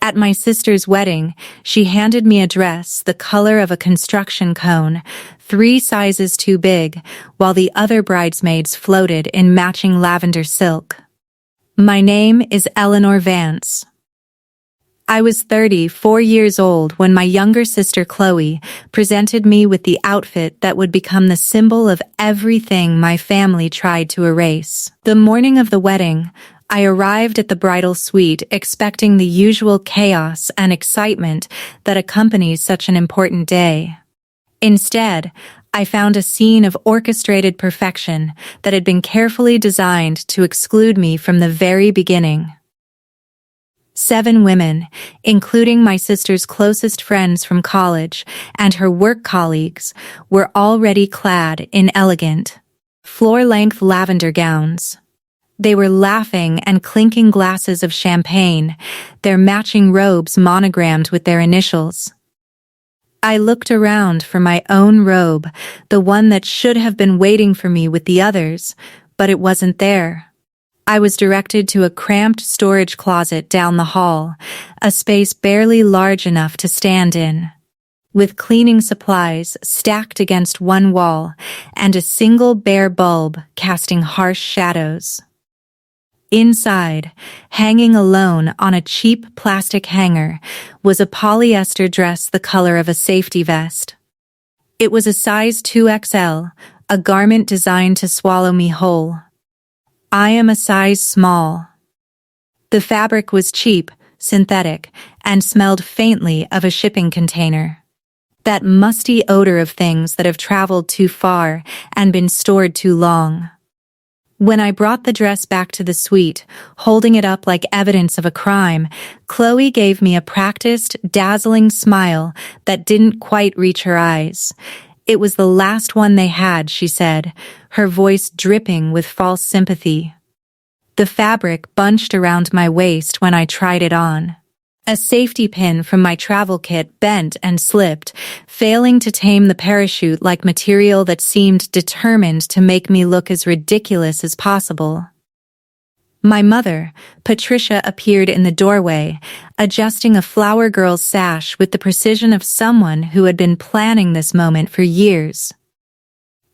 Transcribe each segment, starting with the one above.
At my sister's wedding, she handed me a dress the color of a construction cone, 3 sizes too big, while the other bridesmaids floated in matching lavender silk. My name is Eleanor Vance. I was 34 years old when my younger sister Chloe presented me with the outfit that would become the symbol of everything my family tried to erase. The morning of the wedding, I arrived at the bridal suite expecting the usual chaos and excitement that accompanies such an important day. Instead, I found a scene of orchestrated perfection that had been carefully designed to exclude me from the very beginning. 7 women, including my sister's closest friends from college and her work colleagues, were already clad in elegant, floor-length lavender gowns. They were laughing and clinking glasses of champagne, their matching robes monogrammed with their initials. I looked around for my own robe, the one that should have been waiting for me with the others, but it wasn't there. I was directed to a cramped storage closet down the hall, a space barely large enough to stand in, with cleaning supplies stacked against one wall and a single bare bulb casting harsh shadows. Inside, hanging alone on a cheap plastic hanger, was a polyester dress the color of a safety vest. It was a size 2XL, a garment designed to swallow me whole. I am a size small. The fabric was cheap, synthetic, and smelled faintly of a shipping container. That musty odor of things that have traveled too far and been stored too long. When I brought the dress back to the suite, holding it up like evidence of a crime, Chloe gave me a practiced, dazzling smile that didn't quite reach her eyes. It was the last one they had, she said, her voice dripping with false sympathy. The fabric bunched around my waist when I tried it on. A safety pin from my travel kit bent and slipped, failing to tame the parachute-like material that seemed determined to make me look as ridiculous as possible. My mother, Patricia, appeared in the doorway, adjusting a flower girl's sash with the precision of someone who had been planning this moment for years.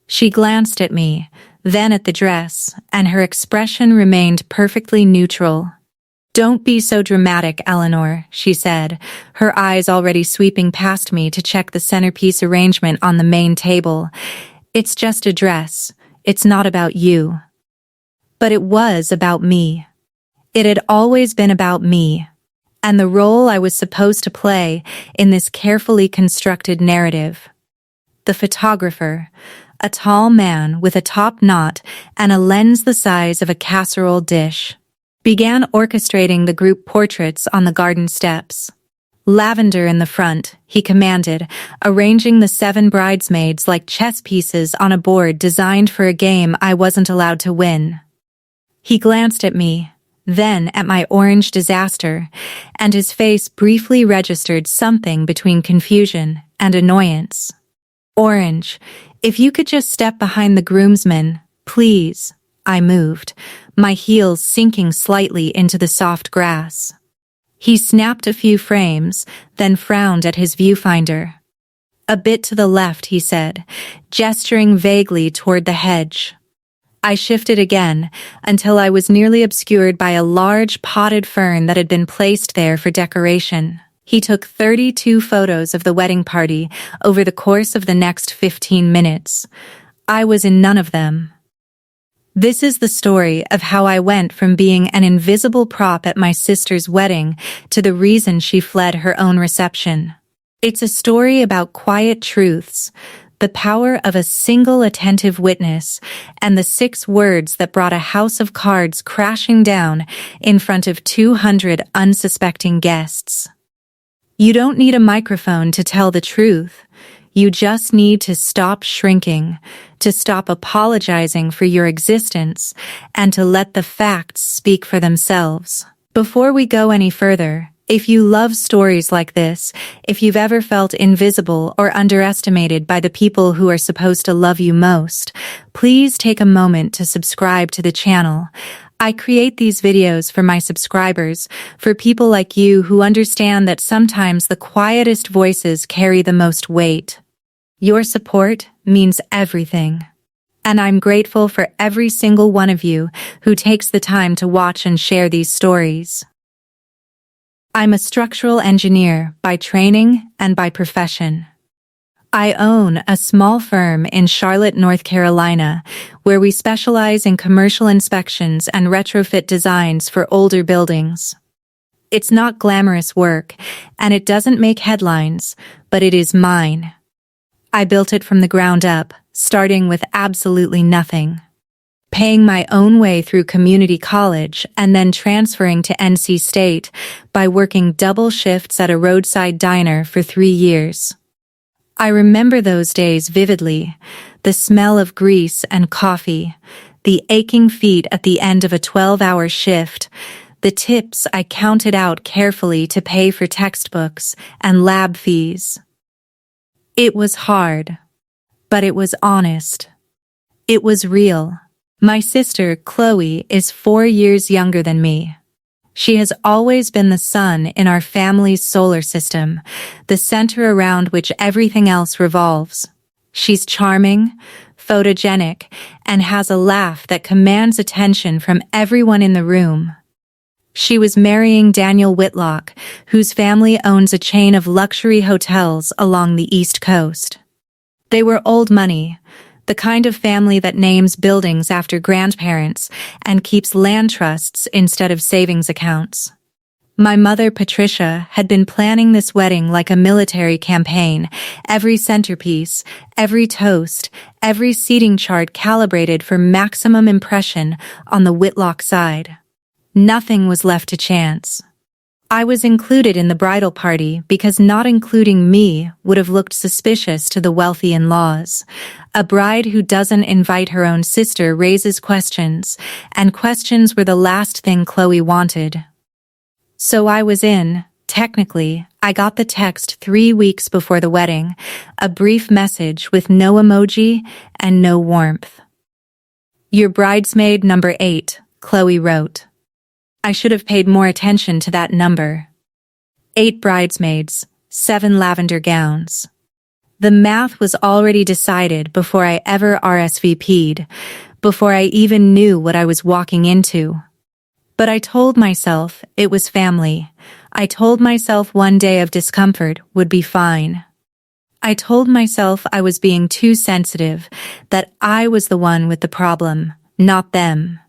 She glanced at me, then at the dress, and her expression remained perfectly neutral. "Don't be so dramatic, Eleanor," she said, her eyes already sweeping past me to check the centerpiece arrangement on the main table. "It's just a dress. It's not about you." But it was about me. It had always been about me, and the role I was supposed to play in this carefully constructed narrative. The photographer, a tall man with a top knot and a lens the size of a casserole dish, began orchestrating the group portraits on the garden steps. "Lavender in the front," he commanded, arranging the 7 bridesmaids like chess pieces on a board designed for a game I wasn't allowed to win. He glanced at me, then at my orange disaster, and his face briefly registered something between confusion and annoyance. "Orange, if you could just step behind the groomsmen, please." I moved, my heels sinking slightly into the soft grass. He snapped a few frames, then frowned at his viewfinder. "A bit to the left," he said, gesturing vaguely toward the hedge. I shifted again, until I was nearly obscured by a large potted fern that had been placed there for decoration. He took 32 photos of the wedding party over the course of the next 15 minutes. I was in none of them. This is the story of how I went from being an invisible prop at my sister's wedding to the reason she fled her own reception. It's a story about quiet truths, the power of a single attentive witness, and the 6 words that brought a house of cards crashing down in front of 200 unsuspecting guests. You don't need a microphone to tell the truth. You just need to stop shrinking, to stop apologizing for your existence, and to let the facts speak for themselves. Before we go any further, if you love stories like this, if you've ever felt invisible or underestimated by the people who are supposed to love you most, please take a moment to subscribe to the channel. I create these videos for my subscribers, for people like you who understand that sometimes the quietest voices carry the most weight. Your support means everything. And I'm grateful for every single one of you who takes the time to watch and share these stories. I'm a structural engineer by training and by profession. I own a small firm in Charlotte, North Carolina, where we specialize in commercial inspections and retrofit designs for older buildings. It's not glamorous work, and it doesn't make headlines, but it is mine. I built it from the ground up, starting with absolutely nothing. Paying my own way through community college and then transferring to NC State by working double shifts at a roadside diner for 3 years. I remember those days vividly, the smell of grease and coffee, the aching feet at the end of a 12-hour shift, the tips I counted out carefully to pay for textbooks and lab fees. It was hard, but it was honest. It was real. My sister, Chloe, is 4 years younger than me. She has always been the sun in our family's solar system, the center around which everything else revolves. She's charming, photogenic, and has a laugh that commands attention from everyone in the room. She was marrying Daniel Whitlock, whose family owns a chain of luxury hotels along the East Coast. They were old money, the kind of family that names buildings after grandparents and keeps land trusts instead of savings accounts. My mother, Patricia, had been planning this wedding like a military campaign, every centerpiece, every toast, every seating chart calibrated for maximum impression on the Whitlock side. Nothing was left to chance. I was included in the bridal party because not including me would have looked suspicious to the wealthy in-laws. A bride who doesn't invite her own sister raises questions, and questions were the last thing Chloe wanted. So I was in. Technically, I got the text 3 weeks before the wedding, a brief message with no emoji and no warmth. "Your bridesmaid number 8, Chloe wrote. I should have paid more attention to that number. 8 bridesmaids, 7 lavender gowns. The math was already decided before I ever RSVP'd, before I even knew what I was walking into. But I told myself it was family. I told myself one day of discomfort would be fine. I told myself I was being too sensitive, that I was the one with the problem, not them.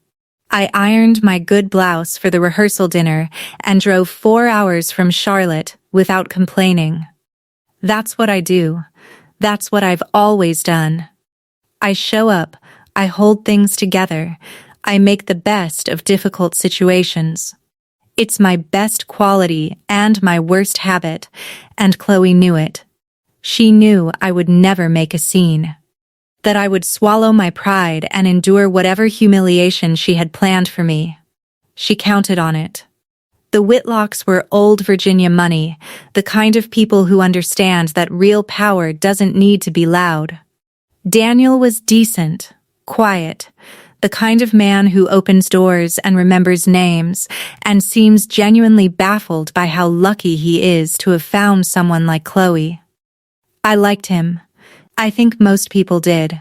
I ironed my good blouse for the rehearsal dinner and drove 4 hours from Charlotte without complaining. That's what I do. That's what I've always done. I show up, I hold things together, I make the best of difficult situations. It's my best quality and my worst habit, and Chloe knew it. She knew I would never make a scene. That I would swallow my pride and endure whatever humiliation she had planned for me. She counted on it. The Whitlocks were old Virginia money, the kind of people who understand that real power doesn't need to be loud. Daniel was decent, quiet, the kind of man who opens doors and remembers names and seems genuinely baffled by how lucky he is to have found someone like Chloe. I liked him. I think most people did.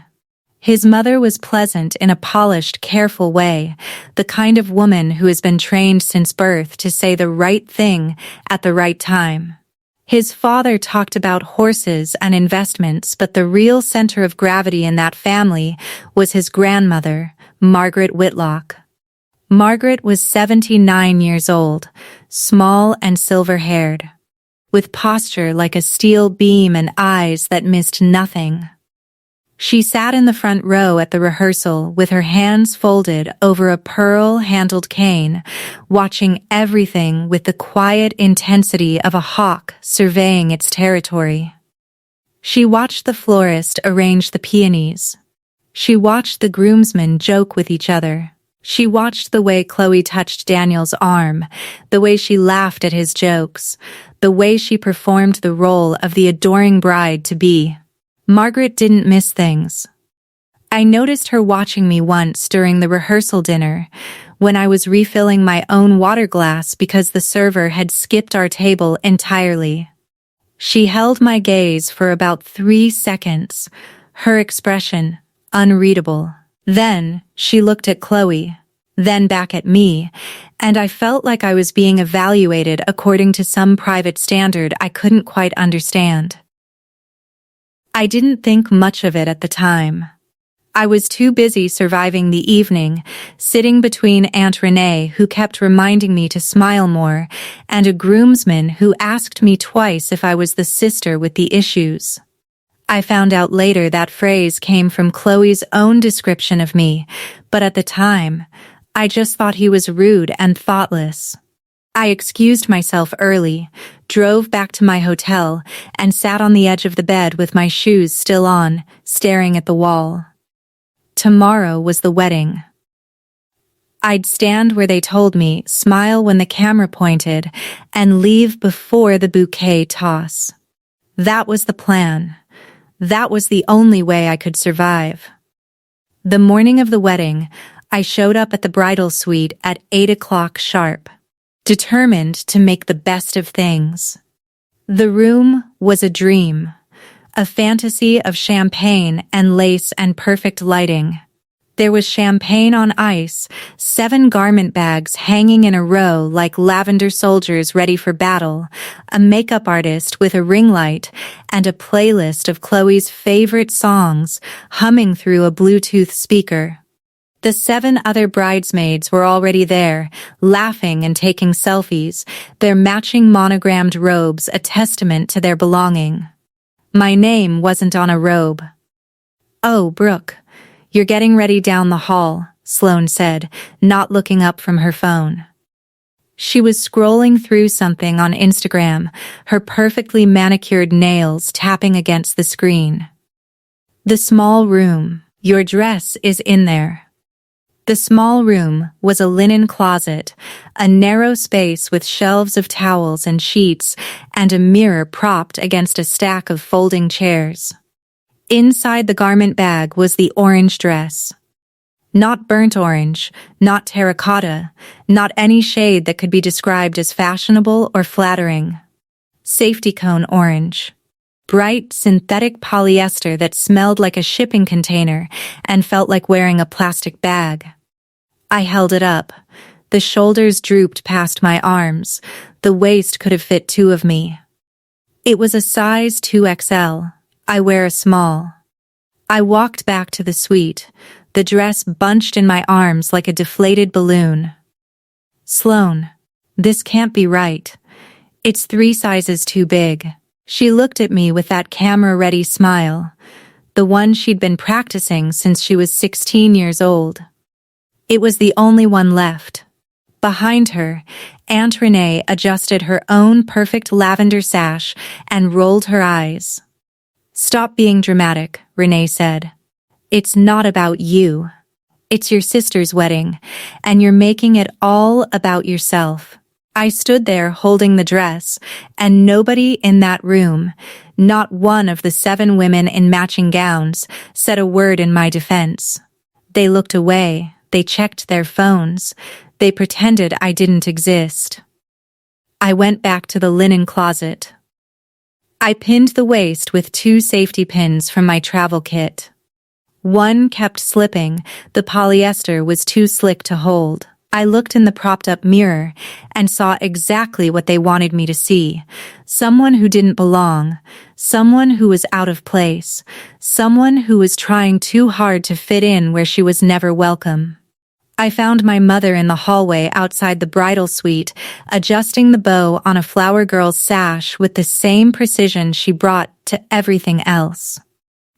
His mother was pleasant in a polished, careful way, the kind of woman who has been trained since birth to say the right thing at the right time. His father talked about horses and investments, but the real center of gravity in that family was his grandmother, Margaret Whitlock. Margaret was 79 years old, small and silver-haired, with posture like a steel beam and eyes that missed nothing. She sat in the front row at the rehearsal with her hands folded over a pearl-handled cane, watching everything with the quiet intensity of a hawk surveying its territory. She watched the florist arrange the peonies. She watched the groomsmen joke with each other. She watched the way Chloe touched Daniel's arm, the way she laughed at his jokes, the way she performed the role of the adoring bride-to-be. Margaret didn't miss things. I noticed her watching me once during the rehearsal dinner, when I was refilling my own water glass because the server had skipped our table entirely. She held my gaze for about 3 seconds, her expression unreadable. Then she looked at Chloe, then back at me, and I felt like I was being evaluated according to some private standard I couldn't quite understand. I didn't think much of it at the time. I was too busy surviving the evening, sitting between Aunt Renee, who kept reminding me to smile more, and a groomsman who asked me twice if I was the sister with the issues. I found out later that phrase came from Chloe's own description of me, but at the time, I just thought he was rude and thoughtless. I excused myself early, drove back to my hotel, and sat on the edge of the bed with my shoes still on, staring at the wall. Tomorrow was the wedding. I'd stand where they told me, smile when the camera pointed, and leave before the bouquet toss. That was the plan. That was the only way I could survive. The morning of the wedding, I showed up at the bridal suite at 8 o'clock sharp, determined to make the best of things. The room was a dream. A fantasy of champagne and lace and perfect lighting. There was champagne on ice, 7 garment bags hanging in a row like lavender soldiers ready for battle, a makeup artist with a ring light, and a playlist of Chloe's favorite songs humming through a Bluetooth speaker. The 7 other bridesmaids were already there, laughing and taking selfies, their matching monogrammed robes a testament to their belonging. My name wasn't on a robe. "Oh, Brooke, you're getting ready down the hall," Sloane said, not looking up from her phone. She was scrolling through something on Instagram, her perfectly manicured nails tapping against the screen. "The small room. Your dress is in there." The small room was a linen closet, a narrow space with shelves of towels and sheets, and a mirror propped against a stack of folding chairs. Inside the garment bag was the orange dress. Not burnt orange, not terracotta, not any shade that could be described as fashionable or flattering. Safety cone orange. Bright synthetic polyester that smelled like a shipping container and felt like wearing a plastic bag. I held it up. The shoulders drooped past my arms. The waist could have fit 2 of me. It was a size 2XL. I wear a small. I walked back to the suite, the dress bunched in my arms like a deflated balloon. "Sloane, this can't be right. It's 3 sizes too big." She looked at me with that camera-ready smile, the one she'd been practicing since she was 16 years old. It was the only one left. Behind her, Aunt Renee adjusted her own perfect lavender sash and rolled her eyes. "Stop being dramatic," Renee said. "It's not about you. It's your sister's wedding, and you're making it all about yourself." I stood there holding the dress, and nobody in that room, not one of the 7 women in matching gowns, said a word in my defense. They looked away, they checked their phones, they pretended I didn't exist. I went back to the linen closet. I pinned the waist with 2 safety pins from my travel kit. One kept slipping, the polyester was too slick to hold. I looked in the propped-up mirror and saw exactly what they wanted me to see. Someone who didn't belong, someone who was out of place, someone who was trying too hard to fit in where she was never welcome. I found my mother in the hallway outside the bridal suite, adjusting the bow on a flower girl's sash with the same precision she brought to everything else.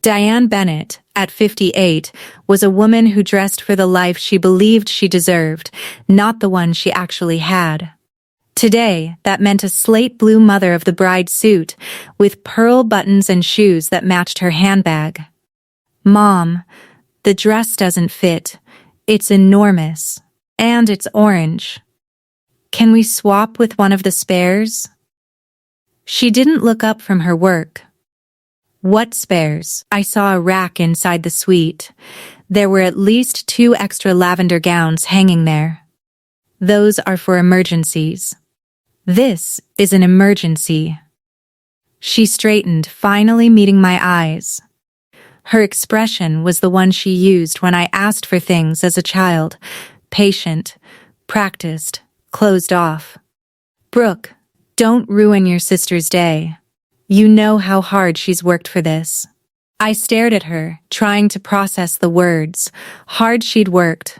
Diane Bennett, at 58, was a woman who dressed for the life she believed she deserved, not the one she actually had. Today, that meant a slate blue mother of the bride suit, with pearl buttons and shoes that matched her handbag. "Mom, the dress doesn't fit. It's enormous. And it's orange. Can we swap with one of the spares?" She didn't look up from her work. What spares? I saw a rack inside the suite. There were at least 2 extra lavender gowns hanging there. Those are for emergencies. This is an emergency. She straightened, finally meeting my eyes. Her expression was the one she used when I asked for things as a child. Patient, practiced, closed off. Brooke, don't ruin your sister's day. You know how hard she's worked for this. I stared at her, trying to process the words. Hard she'd worked.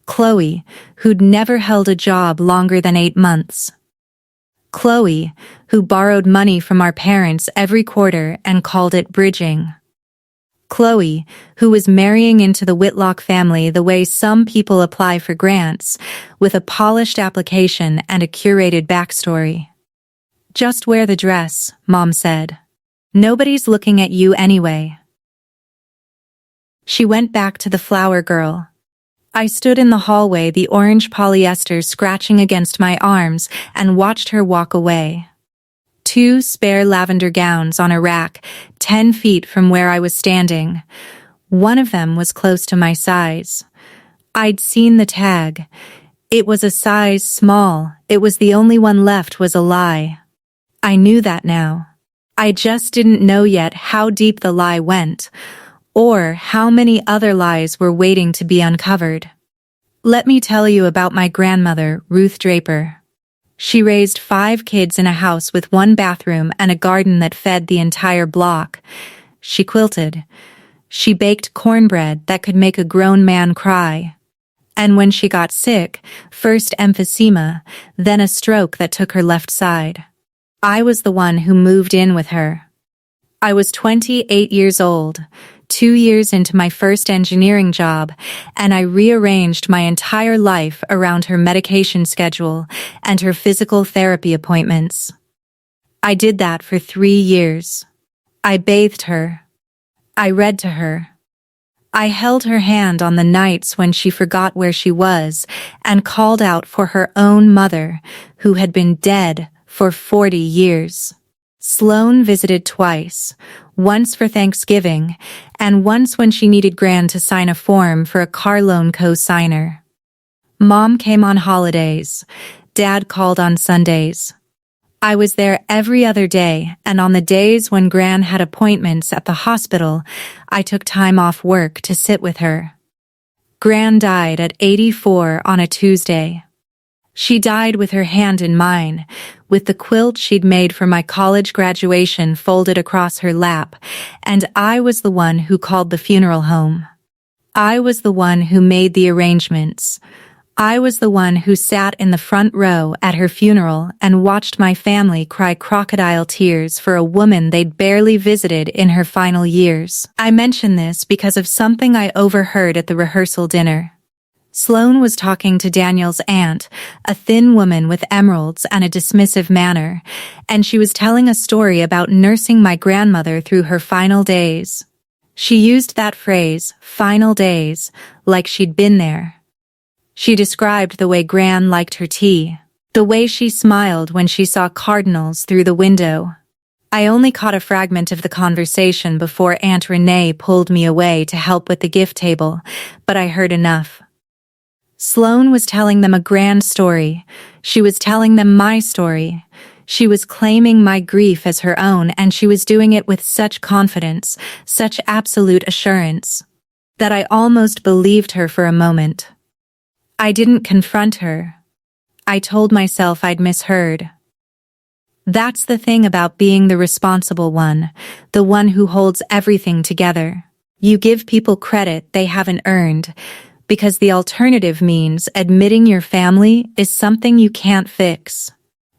Chloe, who'd never held a job longer than 8 months. Chloe, who borrowed money from our parents every quarter and called it bridging. Chloe, who was marrying into the Whitlock family the way some people apply for grants, with a polished application and a curated backstory. Just wear the dress, Mom said. Nobody's looking at you anyway. She went back to the flower girl. I stood in the hallway, the orange polyester scratching against my arms, and watched her walk away. 2 spare lavender gowns on a rack, 10 feet from where I was standing. One of them was close to my size. I'd seen the tag. It was a size small. It was the only one left was a lie. I knew that now. I just didn't know yet how deep the lie went, or how many other lies were waiting to be uncovered. Let me tell you about my grandmother, Ruth Draper. She raised 5 kids in a house with 1 bathroom and a garden that fed the entire block. She quilted. She baked cornbread that could make a grown man cry. And when she got sick, first emphysema, then a stroke that took her left side. I was the one who moved in with her. I was 28 years old, 2 years into my first engineering job, and I rearranged my entire life around her medication schedule and her physical therapy appointments. I did that for 3 years. I bathed her. I read to her. I held her hand on the nights when she forgot where she was and called out for her own mother, who had been dead for 40 years. Sloane visited twice, once for Thanksgiving, and once when she needed Gran to sign a form for a car loan co-signer. Mom came on holidays. Dad called on Sundays. I was there every other day, and on the days when Gran had appointments at the hospital, I took time off work to sit with her. Gran died at 84 on a Tuesday. She died with her hand in mine, with the quilt she'd made for my college graduation folded across her lap, and I was the one who called the funeral home. I was the one who made the arrangements. I was the one who sat in the front row at her funeral and watched my family cry crocodile tears for a woman they'd barely visited in her final years. I mention this because of something I overheard at the rehearsal dinner. Sloane was talking to Daniel's aunt, a thin woman with emeralds and a dismissive manner, and she was telling a story about nursing my grandmother through her final days. She used that phrase, final days, like she'd been there. She described the way Gran liked her tea, the way she smiled when she saw cardinals through the window. I only caught a fragment of the conversation before Aunt Renee pulled me away to help with the gift table, but I heard enough. Sloane was telling them a grand story. She was telling them my story. She was claiming my grief as her own, and she was doing it with such confidence, such absolute assurance, that I almost believed her for a moment. I didn't confront her. I told myself I'd misheard. That's the thing about being the responsible one, the one who holds everything together. You give people credit they haven't earned, because the alternative means admitting your family is something you can't fix.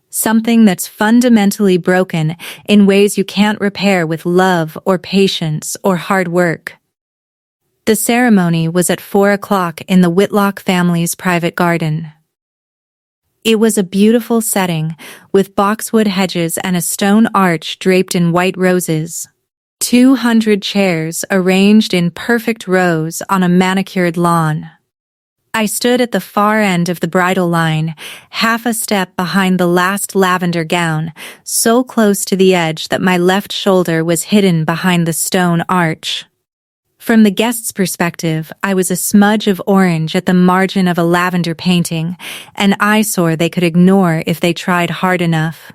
Something that's fundamentally broken in ways you can't repair with love or patience or hard work. The ceremony was at 4 o'clock in the Whitlock family's private garden. It was a beautiful setting, with boxwood hedges and a stone arch draped in white roses. 200 chairs arranged in perfect rows on a manicured lawn. I stood at the far end of the bridal line, half a step behind the last lavender gown, so close to the edge that my left shoulder was hidden behind the stone arch. From the guest's perspective, I was a smudge of orange at the margin of a lavender painting, an eyesore they could ignore if they tried hard enough.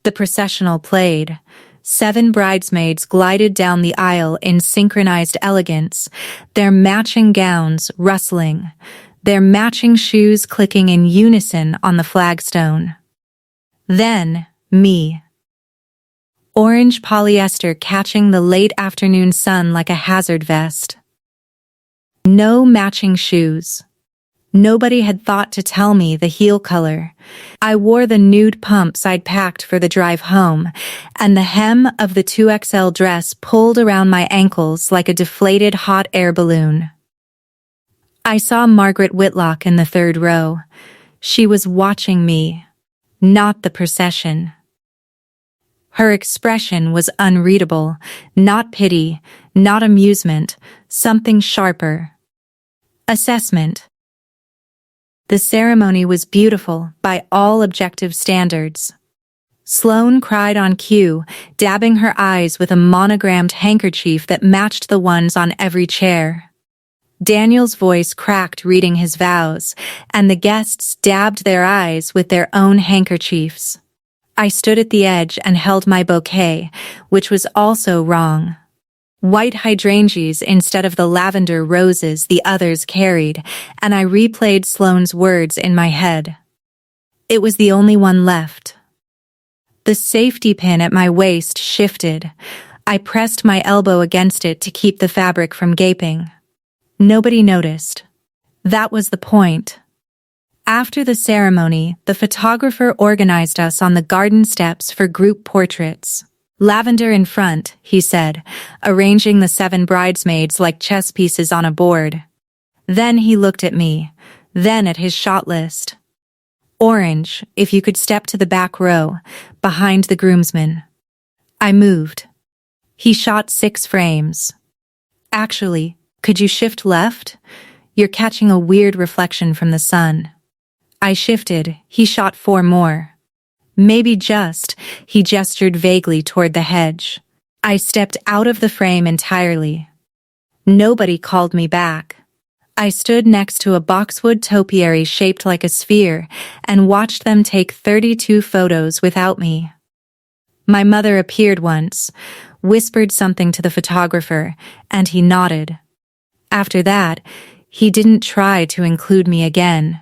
The processional played. 7 bridesmaids glided down the aisle in synchronized elegance, their matching gowns rustling, their matching shoes clicking in unison on the flagstone. Then, me. Orange polyester catching the late afternoon sun like a hazard vest. No matching shoes. Nobody had thought to tell me the heel color. I wore the nude pumps I'd packed for the drive home, and the hem of the 2XL dress pulled around my ankles like a deflated hot air balloon. I saw Margaret Whitlock in the 3rd row. She was watching me, not the procession. Her expression was unreadable, not pity, not amusement, something sharper. Assessment. The ceremony was beautiful by all objective standards. Sloane cried on cue, dabbing her eyes with a monogrammed handkerchief that matched the ones on every chair. Daniel's voice cracked reading his vows, and the guests dabbed their eyes with their own handkerchiefs. I stood at the edge and held my bouquet, which was also wrong. White hydrangeas instead of the lavender roses the others carried, and I replayed Sloane's words in my head. It was the only one left. The safety pin at my waist shifted. I pressed my elbow against it to keep the fabric from gaping. Nobody noticed. That was the point. After the ceremony, the photographer organized us on the garden steps for group portraits. "Lavender in front," he said, arranging the 7 bridesmaids like chess pieces on a board. Then he looked at me, then at his shot list. "Orange, if you could step to the back row, behind the groomsmen." I moved. He shot 6 frames. "Actually, could you shift left? You're catching a weird reflection from the sun." I shifted. He shot 4 more. "Maybe just," he gestured vaguely toward the hedge. I stepped out of the frame entirely. Nobody called me back. I stood next to a boxwood topiary shaped like a sphere and watched them take 32 photos without me. My mother appeared once, whispered something to the photographer, and he nodded. After that, he didn't try to include me again.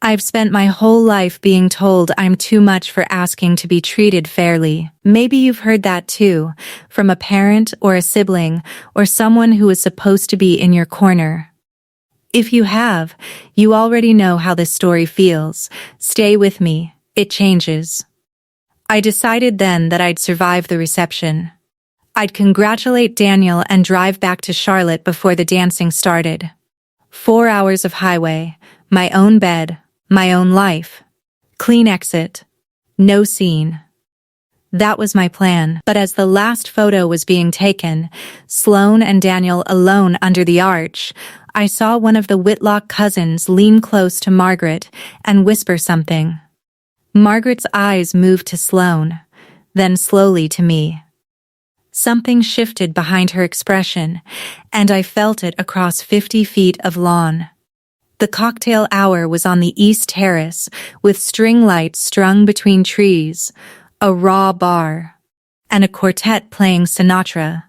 I've spent my whole life being told I'm too much for asking to be treated fairly. Maybe you've heard that too, from a parent or a sibling or someone who is supposed to be in your corner. If you have, you already know how this story feels. Stay with me, it changes. I decided then that I'd survive the reception. I'd congratulate Daniel and drive back to Charlotte before the dancing started. 4 hours of highway, my own bed, my own life. Clean exit. No scene. That was my plan. But as the last photo was being taken, Sloane and Daniel alone under the arch, I saw one of the Whitlock cousins lean close to Margaret and whisper something. Margaret's eyes moved to Sloane, then slowly to me. Something shifted behind her expression, and I felt it across 50 feet of lawn. The cocktail hour was on the east terrace, with string lights strung between trees, a raw bar, and a quartet playing Sinatra.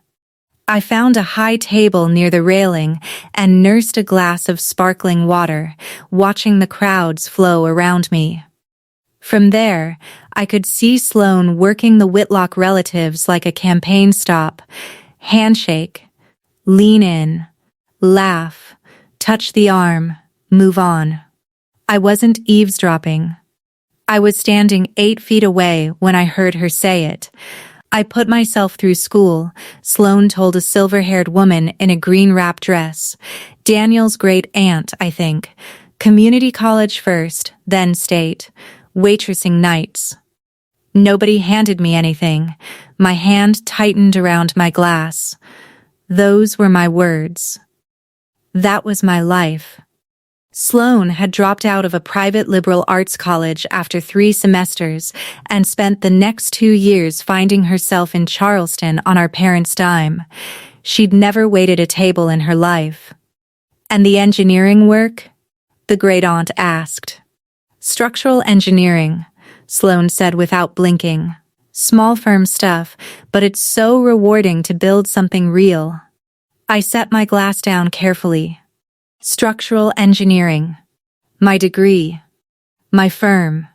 I found a high table near the railing and nursed a glass of sparkling water, watching the crowds flow around me. From there, I could see Sloane working the Whitlock relatives like a campaign stop. Handshake, lean in, laugh, touch the arm, move on. I wasn't eavesdropping. I was standing 8 feet away when I heard her say it. "I put myself through school," Sloane told a silver-haired woman in a green wrap dress. "Daniel's great aunt, I think. Community college first, then state. Waitressing nights." Nobody handed me anything. My hand tightened around my glass. Those were my words. That was my life. Sloane had dropped out of a private liberal arts college after 3 semesters and spent the next 2 years finding herself in Charleston on our parents' dime. She'd never waited a table in her life. And the engineering work? The great-aunt asked. Structural engineering, Sloane said without blinking. Small firm stuff, but it's so rewarding to build something real. I set my glass down carefully. Structural engineering. My degree. My firm.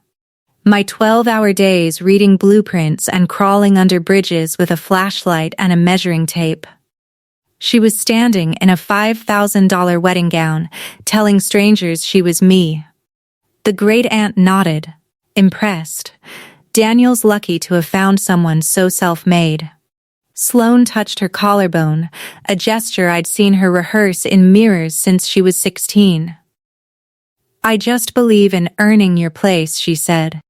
My 12-hour days reading blueprints and crawling under bridges with a flashlight and a measuring tape. She was standing in a $5,000 wedding gown, telling strangers she was me. The great-aunt nodded, impressed. Daniel's lucky to have found someone so self-made. Sloane touched her collarbone, a gesture I'd seen her rehearse in mirrors since she was 16. I just believe in earning your place, she said.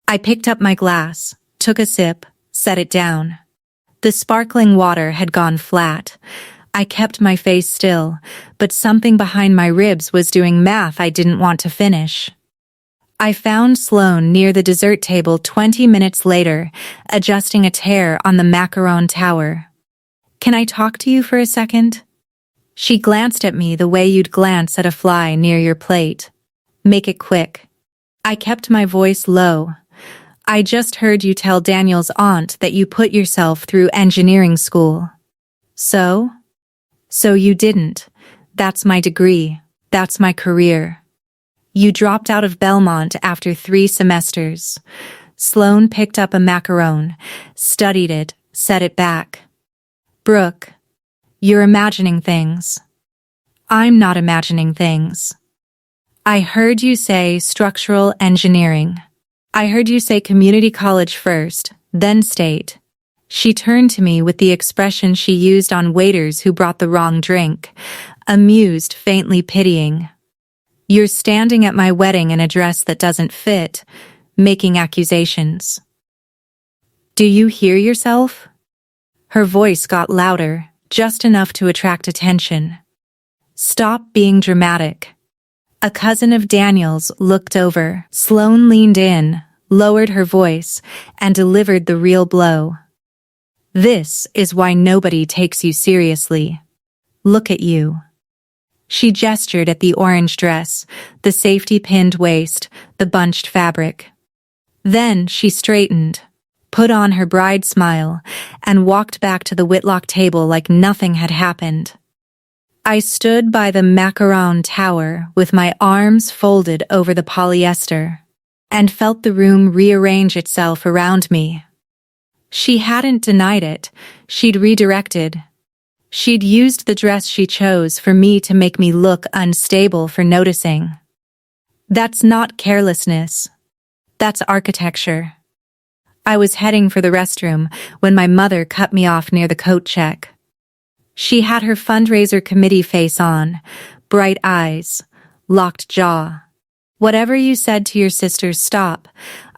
I picked up my glass, took a sip, set it down. The sparkling water had gone flat. I kept my face still, but something behind my ribs was doing math I didn't want to finish. I found Sloane near the dessert table 20 minutes later, adjusting a tear on the macaron tower. Can I talk to you for a second? She glanced at me the way you'd glance at a fly near your plate. Make it quick. I kept my voice low. I just heard you tell Daniel's aunt that you put yourself through engineering school. So? So you didn't. That's my degree. That's my career. You dropped out of Belmont after 3 semesters. Sloane picked up a macaron, studied it, set it back. Brooke, you're imagining things. I'm not imagining things. I heard you say structural engineering. I heard you say community college first, then state. She turned to me with the expression she used on waiters who brought the wrong drink, amused, faintly pitying. You're standing at my wedding in a dress that doesn't fit, making accusations. Do you hear yourself? Her voice got louder, just enough to attract attention. Stop being dramatic. A cousin of Daniel's looked over. Sloane leaned in, lowered her voice, and delivered the real blow. This is why nobody takes you seriously. Look at you. She gestured at the orange dress, the safety-pinned waist, the bunched fabric. Then she straightened, put on her bride smile, and walked back to the Whitlock table like nothing had happened. I stood by the macaron tower with my arms folded over the polyester, and felt the room rearrange itself around me. She hadn't denied it, she'd redirected. She'd used the dress she chose for me to make me look unstable for noticing. That's not carelessness. That's architecture. I was heading for the restroom when my mother cut me off near the coat check. She had her fundraiser committee face on, bright eyes, locked jaw. Whatever you said to your sisters, stop.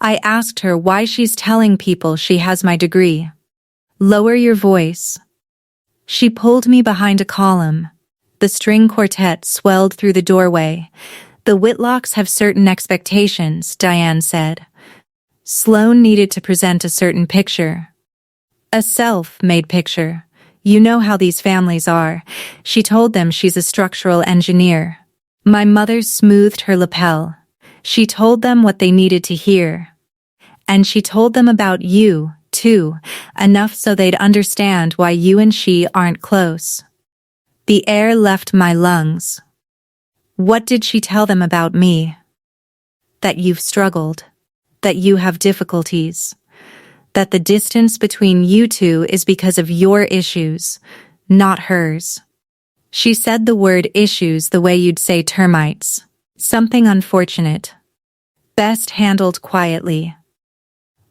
I asked her why she's telling people she has my degree. Lower your voice. She pulled me behind a column. The string quartet swelled through the doorway. The Whitlocks have certain expectations, Diane said. Sloane needed to present a certain picture. A self-made picture. You know how these families are. She told them she's a structural engineer. My mother smoothed her lapel. She told them what they needed to hear. And she told them about you, too, enough so they'd understand why you and she aren't close. The air left my lungs. What did she tell them about me? That you've struggled. That you have difficulties. That the distance between you two is because of your issues, not hers. She said the word issues the way you'd say termites. Something unfortunate. Best handled quietly.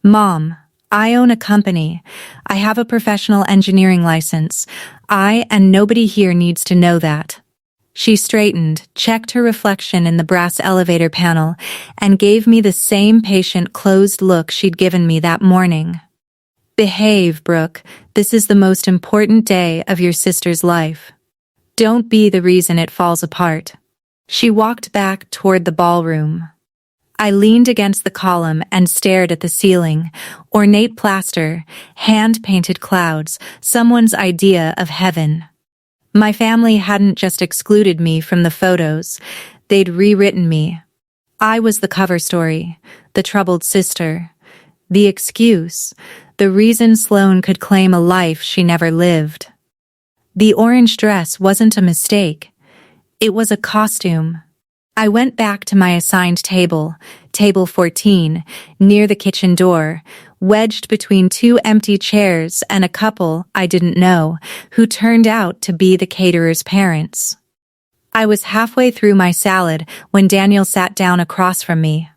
Mom, I own a company. I have a professional engineering license. I and nobody here needs to know that. She straightened, checked her reflection in the brass elevator panel, and gave me the same patient closed look she'd given me that morning. Behave, Brooke. This is the most important day of your sister's life. Don't be the reason it falls apart. She walked back toward the ballroom. I leaned against the column and stared at the ceiling. Ornate plaster, hand-painted clouds, someone's idea of heaven. My family hadn't just excluded me from the photos, they'd rewritten me. I was the cover story, the troubled sister, the excuse, the reason Sloane could claim a life she never lived. The orange dress wasn't a mistake. It was a costume. I went back to my assigned table, table 14, near the kitchen door, wedged between two empty chairs and a couple I didn't know, who turned out to be the caterer's parents. I was halfway through my salad when Daniel sat down across from me.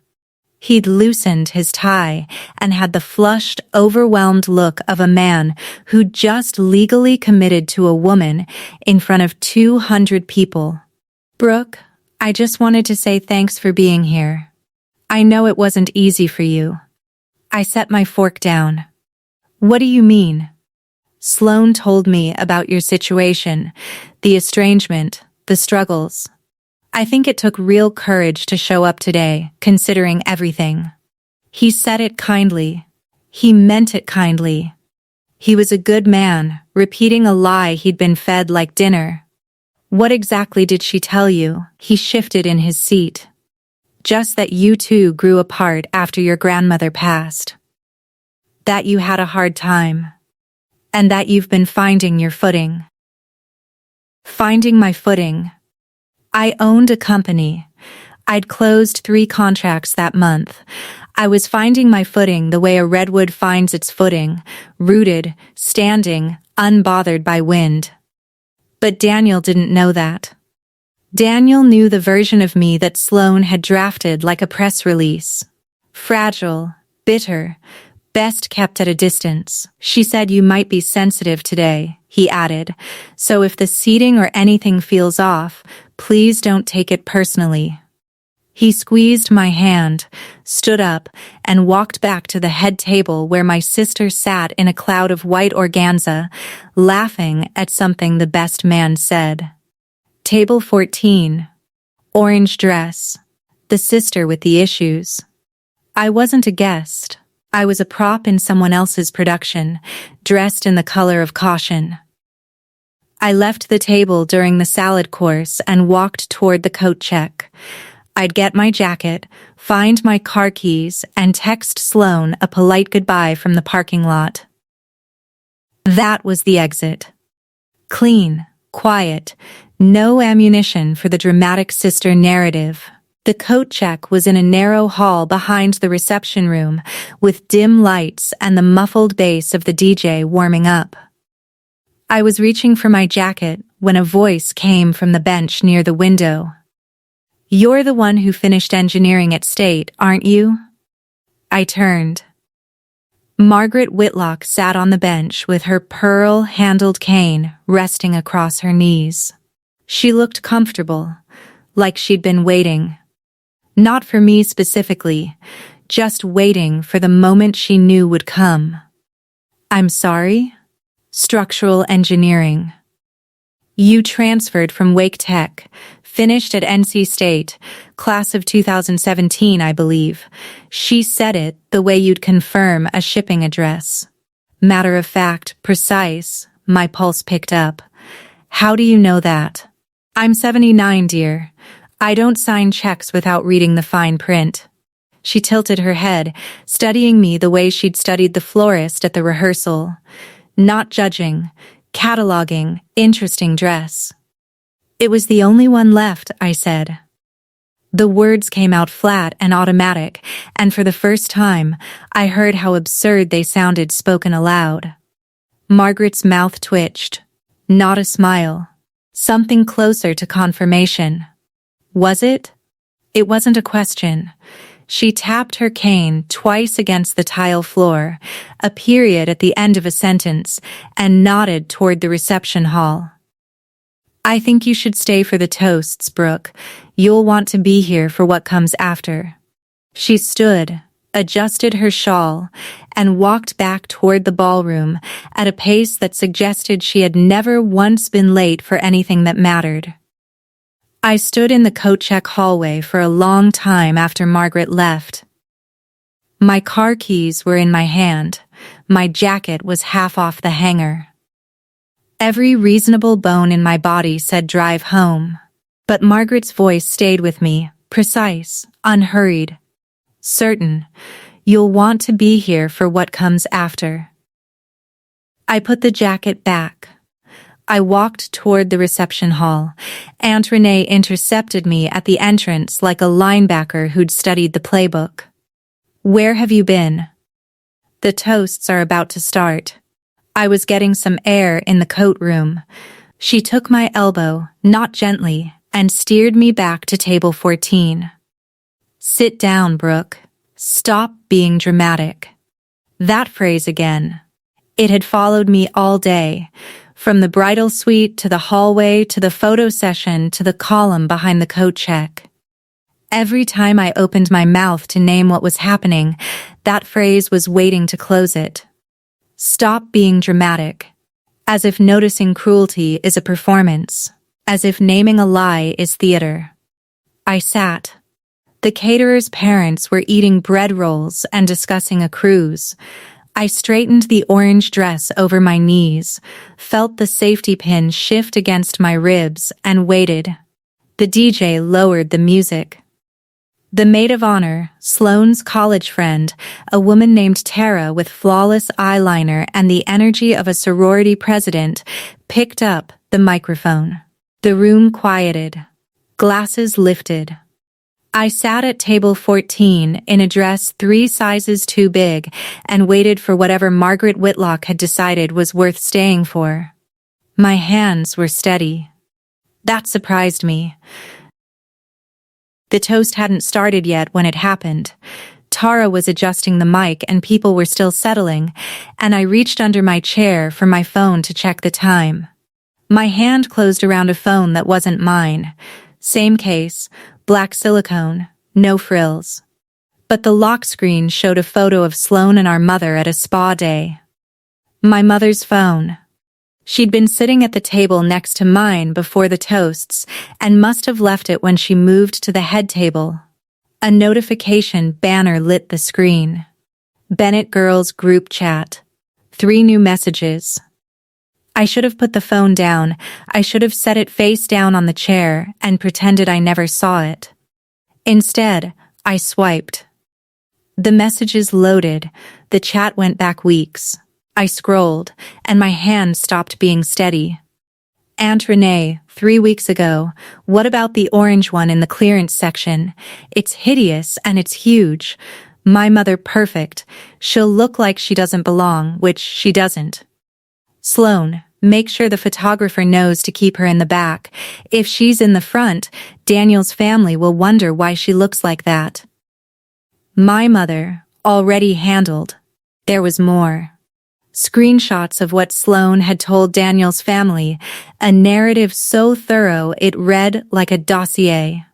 He'd loosened his tie and had the flushed, overwhelmed look of a man who'd just legally committed to a woman in front of 200 people. "Brooke, I just wanted to say thanks for being here. I know it wasn't easy for you." I set my fork down. "What do you mean?" "Sloane told me about your situation, the estrangement, the struggles. I think it took real courage to show up today, considering everything." He said it kindly. He meant it kindly. He was a good man, repeating a lie he'd been fed like dinner. "What exactly did she tell you?" He shifted in his seat. "Just that you two grew apart after your grandmother passed. That you had a hard time. And that you've been finding your footing." Finding my footing. I owned a company. I'd closed 3 contracts that month. I was finding my footing the way a redwood finds its footing, rooted, standing, unbothered by wind. But Daniel didn't know that. Daniel knew the version of me that Sloane had drafted like a press release. Fragile, bitter, best kept at a distance. "She said you might be sensitive today," he added, "so if the seating or anything feels off, please don't take it personally." He squeezed my hand, stood up, and walked back to the head table where my sister sat in a cloud of white organza, laughing at something the best man said. Table 14. Orange dress. The sister with the issues. I wasn't a guest. I was a prop in someone else's production, dressed in the color of caution. I left the table during the salad course and walked toward the coat check. I'd get my jacket, find my car keys, and text Sloane a polite goodbye from the parking lot. That was the exit. Clean, quiet, no ammunition for the dramatic sister narrative. The coat check was in a narrow hall behind the reception room, with dim lights and the muffled bass of the DJ warming up. I was reaching for my jacket when a voice came from the bench near the window. "You're the one who finished engineering at State, aren't you?" I turned. Margaret Whitlock sat on the bench with her pearl-handled cane resting across her knees. She looked comfortable, like she'd been waiting. Not for me specifically, just waiting for the moment she knew would come. "I'm sorry?" "Structural engineering." "You transferred from Wake Tech, finished at NC State, class of 2017, I believe." She said it the way you'd confirm a shipping address. Matter of fact, precise, my pulse picked up. "How do you know that?" "I'm 79, dear. I don't sign checks without reading the fine print." She tilted her head, studying me the way she'd studied the florist at the rehearsal. Not judging, cataloging, interesting dress. "It was the only one left," I said. The words came out flat and automatic, and for the first time, I heard how absurd they sounded spoken aloud. Margaret's mouth twitched. Not a smile. Something closer to confirmation. Was it? It wasn't a question. She tapped her cane twice against the tile floor, a period at the end of a sentence, and nodded toward the reception hall. "I think you should stay for the toasts, Brooke. You'll want to be here for what comes after." She stood, adjusted her shawl, and walked back toward the ballroom at a pace that suggested she had never once been late for anything that mattered. I stood in the coat check hallway for a long time after Margaret left. My car keys were in my hand. My jacket was half off the hanger. Every reasonable bone in my body said drive home. But Margaret's voice stayed with me, precise, unhurried. Certain, you'll want to be here for what comes after. I put the jacket back. I walked toward the reception hall. Aunt Renee intercepted me at the entrance like a linebacker who'd studied the playbook. Where have you been? The toasts are about to start. I was getting some air in the coat room. She took my elbow, not gently, and steered me back to table 14. Sit down, Brooke. Stop being dramatic. That phrase again. It had followed me all day, from the bridal suite to the hallway to the photo session to the column behind the coat check. Every time I opened my mouth to name what was happening, that phrase was waiting to close it. Stop being dramatic. As if noticing cruelty is a performance. As if naming a lie is theater. I sat. The caterer's parents were eating bread rolls and discussing a cruise. I straightened the orange dress over my knees, felt the safety pin shift against my ribs, and waited. The DJ lowered the music. The maid of honor, Sloane's college friend, a woman named Tara with flawless eyeliner and the energy of a sorority president, picked up the microphone. The room quieted. Glasses lifted. I sat at table 14 in a dress 3 sizes too big and waited for whatever Margaret Whitlock had decided was worth staying for. My hands were steady. That surprised me. The toast hadn't started yet when it happened. Tara was adjusting the mic and people were still settling, and I reached under my chair for my phone to check the time. My hand closed around a phone that wasn't mine. Same case, black silicone, no frills. But the lock screen showed a photo of Sloane and our mother at a spa day. My mother's phone. She'd been sitting at the table next to mine before the toasts and must have left it when she moved to the head table. A notification banner lit the screen. Bennett Girls Group Chat. 3 new messages. I should have put the phone down. I should have set it face down on the chair and pretended I never saw it. Instead, I swiped. The messages loaded. The chat went back weeks. I scrolled, and my hand stopped being steady. Aunt Renee, 3 weeks ago. What about the orange one in the clearance section? It's hideous and it's huge. My mother perfect. She'll look like she doesn't belong, which she doesn't. Sloane, make sure the photographer knows to keep her in the back. If she's in the front, Daniel's family will wonder why she looks like that. My mother, already handled. There was more. Screenshots of what Sloane had told Daniel's family, a narrative so thorough it read like a dossier.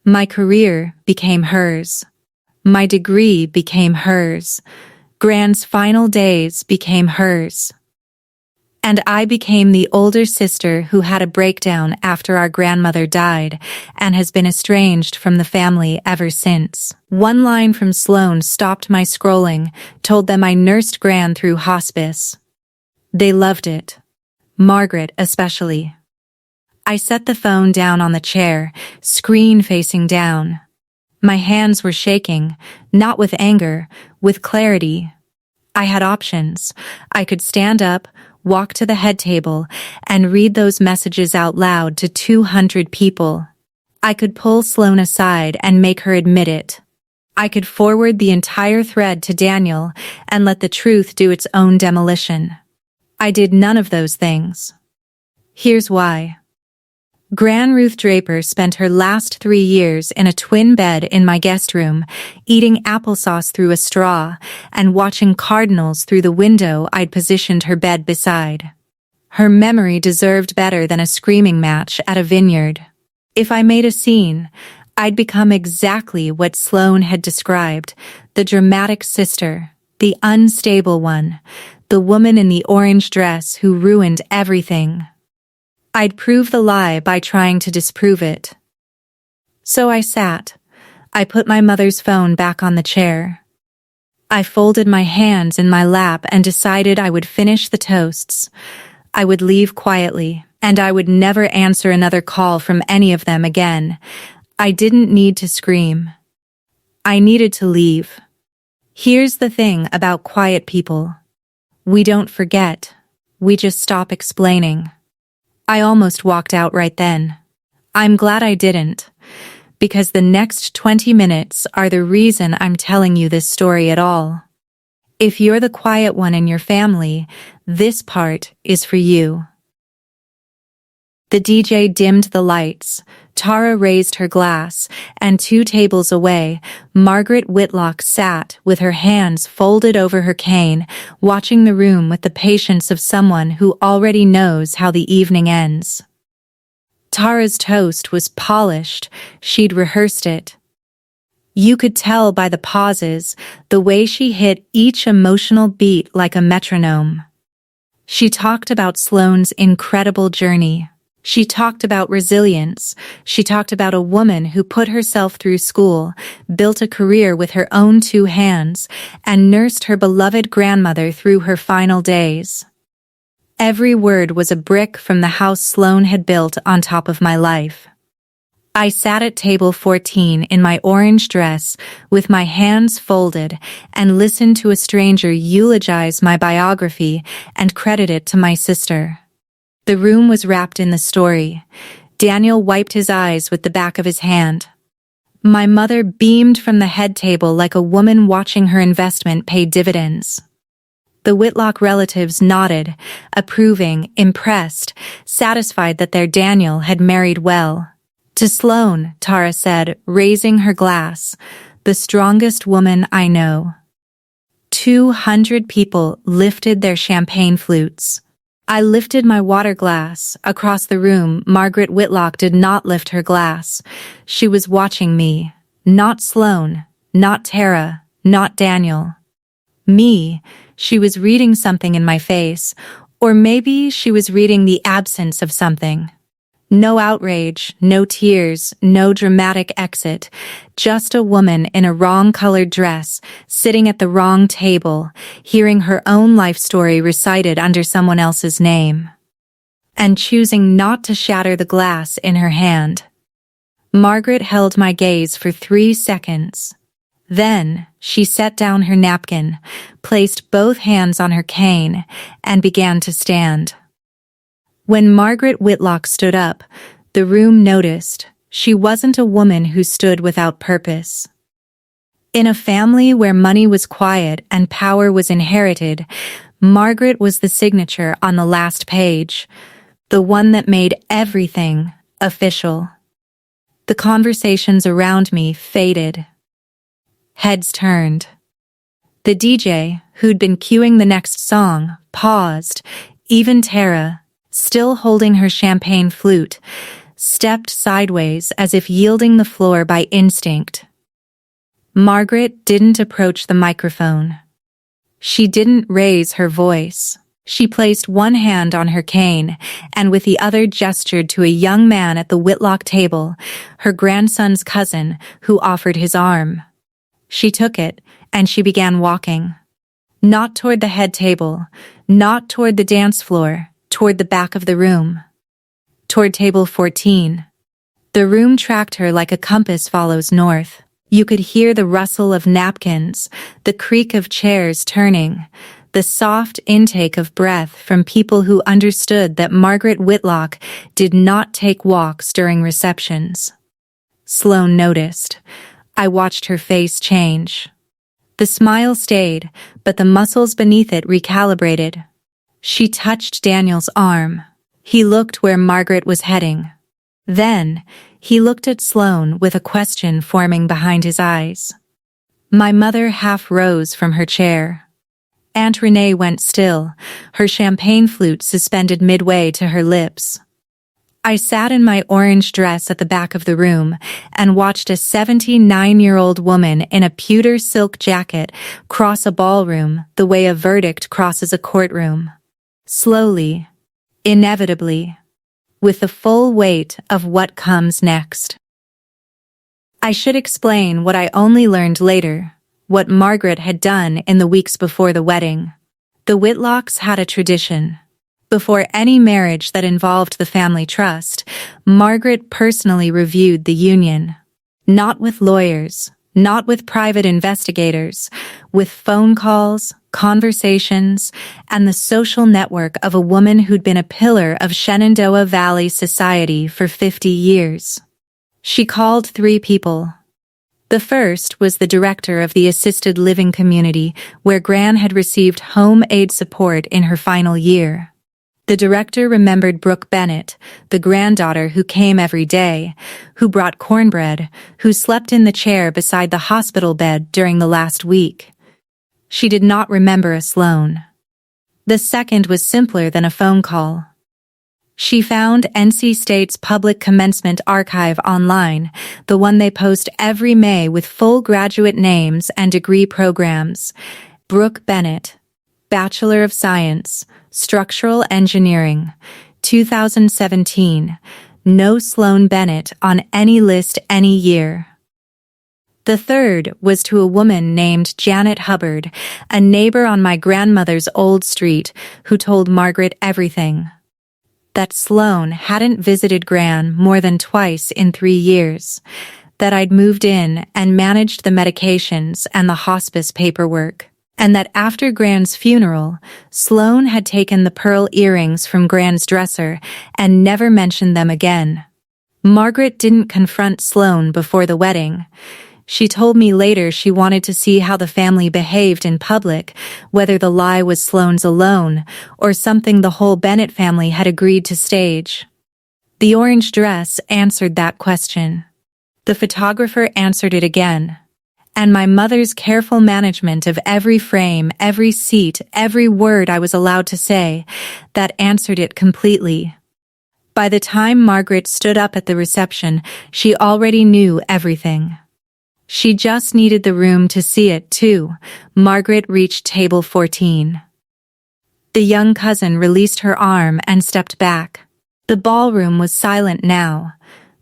My career became hers. My degree became hers. Gran's final days became hers. And I became the older sister who had a breakdown after our grandmother died and has been estranged from the family ever since. One line from Sloane stopped my scrolling, told them I nursed Gran through hospice. They loved it. Margaret especially. I set the phone down on the chair, screen facing down. My hands were shaking, not with anger, with clarity. I had options. I could stand up, walk to the head table, and read those messages out loud to 200 people. I could pull Sloane aside and make her admit it. I could forward the entire thread to Daniel and let the truth do its own demolition. I did none of those things. Here's why. Gran Ruth Draper spent her last 3 years in a twin bed in my guest room, eating applesauce through a straw and watching cardinals through the window I'd positioned her bed beside. Her memory deserved better than a screaming match at a vineyard. If I made a scene, I'd become exactly what Sloane had described, the dramatic sister, the unstable one, the woman in the orange dress who ruined everything. I'd prove the lie by trying to disprove it. So I sat. I put my mother's phone back on the chair. I folded my hands in my lap and decided I would finish the toasts. I would leave quietly, and I would never answer another call from any of them again. I didn't need to scream. I needed to leave. Here's the thing about quiet people. We don't forget. We just stop explaining. I almost walked out right then. I'm glad I didn't, because the next 20 minutes are the reason I'm telling you this story at all. If you're the quiet one in your family, this part is for you. The DJ dimmed the lights. Tara raised her glass, and 2 tables away, Margaret Whitlock sat with her hands folded over her cane, watching the room with the patience of someone who already knows how the evening ends. Tara's toast was polished. She'd rehearsed it. You could tell by the pauses, the way she hit each emotional beat like a metronome. She talked about Sloane's incredible journey. She talked about resilience. She talked about a woman who put herself through school, built a career with her own 2 hands, and nursed her beloved grandmother through her final days. Every word was a brick from the house Sloane had built on top of my life. I sat at table 14 in my orange dress, with my hands folded, and listened to a stranger eulogize my biography and credit it to my sister. The room was wrapped in the story. Daniel wiped his eyes with the back of his hand. My mother beamed from the head table like a woman watching her investment pay dividends. The Whitlock relatives nodded, approving, impressed, satisfied that their Daniel had married well. To Sloane, Tara said, raising her glass, the strongest woman I know. 200 people lifted their champagne flutes. I lifted my water glass. Across the room, Margaret Whitlock did not lift her glass. She was watching me. Not Sloane, not Tara, not Daniel. Me. She was reading something in my face, or maybe she was reading the absence of something. No outrage, no tears, no dramatic exit, just a woman in a wrong-colored dress, sitting at the wrong table, hearing her own life story recited under someone else's name, and choosing not to shatter the glass in her hand. Margaret held my gaze for 3 seconds. Then, she set down her napkin, placed both hands on her cane, and began to stand. When Margaret Whitlock stood up, the room noticed she wasn't a woman who stood without purpose. In a family where money was quiet and power was inherited, Margaret was the signature on the last page, the one that made everything official. The conversations around me faded. Heads turned. The DJ, who'd been cueing the next song, paused. Even Tara, still holding her champagne flute, stepped sideways as if yielding the floor by instinct. Margaret didn't approach the microphone. She didn't raise her voice. She placed one hand on her cane and with the other gestured to a young man at the Whitlock table, her grandson's cousin, who offered his arm. She took it, and she began walking. Not toward the head table, not toward the dance floor, toward the back of the room. Toward table 14. The room tracked her like a compass follows north. You could hear the rustle of napkins, the creak of chairs turning, the soft intake of breath from people who understood that Margaret Whitlock did not take walks during receptions. Sloane noticed. I watched her face change. The smile stayed, but the muscles beneath it recalibrated. She touched Daniel's arm. He looked where Margaret was heading. Then, he looked at Sloane with a question forming behind his eyes. My mother half rose from her chair. Aunt Renee went still, her champagne flute suspended midway to her lips. I sat in my orange dress at the back of the room and watched a 79-year-old woman in a pewter silk jacket cross a ballroom the way a verdict crosses a courtroom. Slowly, inevitably, with the full weight of what comes next. I should explain what I only learned later, what Margaret had done in the weeks before the wedding. The Whitlocks had a tradition. Before any marriage that involved the family trust, Margaret personally reviewed the union. Not with lawyers, not with private investigators, with phone calls, conversations, and the social network of a woman who'd been a pillar of Shenandoah Valley society for 50 years. She called 3 people. The first was the director of the assisted living community where Gran had received home aid support in her final year. The director remembered Brooke Bennett, the granddaughter who came every day, who brought cornbread, who slept in the chair beside the hospital bed during the last week. She did not remember a Sloan. The second was simpler than a phone call. She found NC State's public commencement archive online, the one they post every May with full graduate names and degree programs. Brooke Bennett, Bachelor of Science, Structural Engineering, 2017. No Sloan Bennett on any list any year. The third was to a woman named Janet Hubbard, a neighbor on my grandmother's old street, who told Margaret everything. That Sloan hadn't visited Gran more than twice in 3 years, that I'd moved in and managed the medications and the hospice paperwork, and that after Gran's funeral, Sloan had taken the pearl earrings from Gran's dresser and never mentioned them again. Margaret didn't confront Sloan before the wedding. She told me later she wanted to see how the family behaved in public, whether the lie was Sloan's alone or something the whole Bennett family had agreed to stage. The orange dress answered that question. The photographer answered it again. And my mother's careful management of every frame, every seat, every word I was allowed to say, that answered it completely. By the time Margaret stood up at the reception, she already knew everything. She just needed the room to see it, too. Margaret reached table 14. The young cousin released her arm and stepped back. The ballroom was silent now.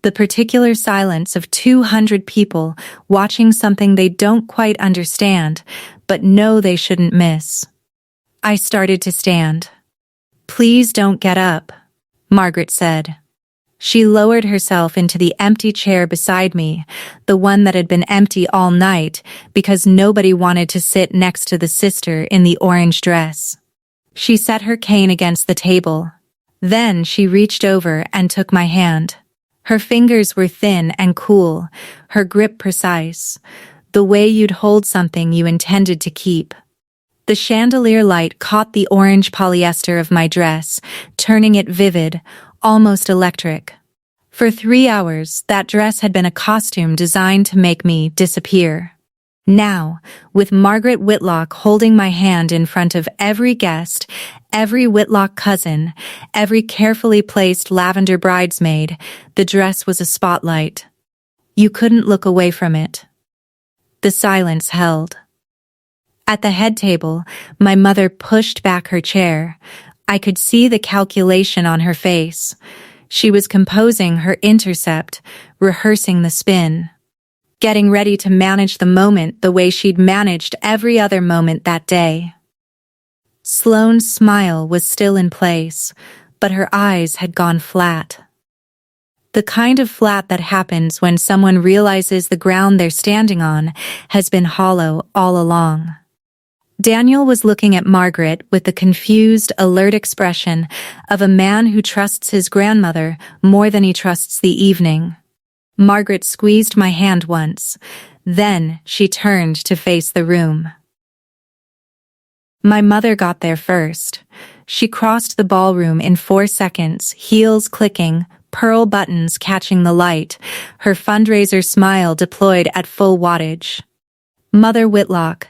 The particular silence of 200 people watching something they don't quite understand, but know they shouldn't miss. I started to stand. "Please don't get up," Margaret said. She lowered herself into the empty chair beside me, the one that had been empty all night because nobody wanted to sit next to the sister in the orange dress. She set her cane against the table. Then she reached over and took my hand. Her fingers were thin and cool, her grip precise, the way you'd hold something you intended to keep. The chandelier light caught the orange polyester of my dress, turning it vivid, almost electric. For 3 hours, that dress had been a costume designed to make me disappear. Now, with Margaret Whitlock holding my hand in front of every guest, every Whitlock cousin, every carefully placed lavender bridesmaid, the dress was a spotlight. You couldn't look away from it. The silence held. At the head table, my mother pushed back her chair. I could see the calculation on her face. She was composing her intercept, rehearsing the spin. Getting ready to manage the moment the way she'd managed every other moment that day. Sloane's smile was still in place, but her eyes had gone flat. The kind of flat that happens when someone realizes the ground they're standing on has been hollow all along. Daniel was looking at Margaret with the confused, alert expression of a man who trusts his grandmother more than he trusts the evening. Margaret squeezed my hand once. Then she turned to face the room. My mother got there first. She crossed the ballroom in 4 seconds, heels clicking, pearl buttons catching the light, her fundraiser smile deployed at full wattage. "Mother Whitlock,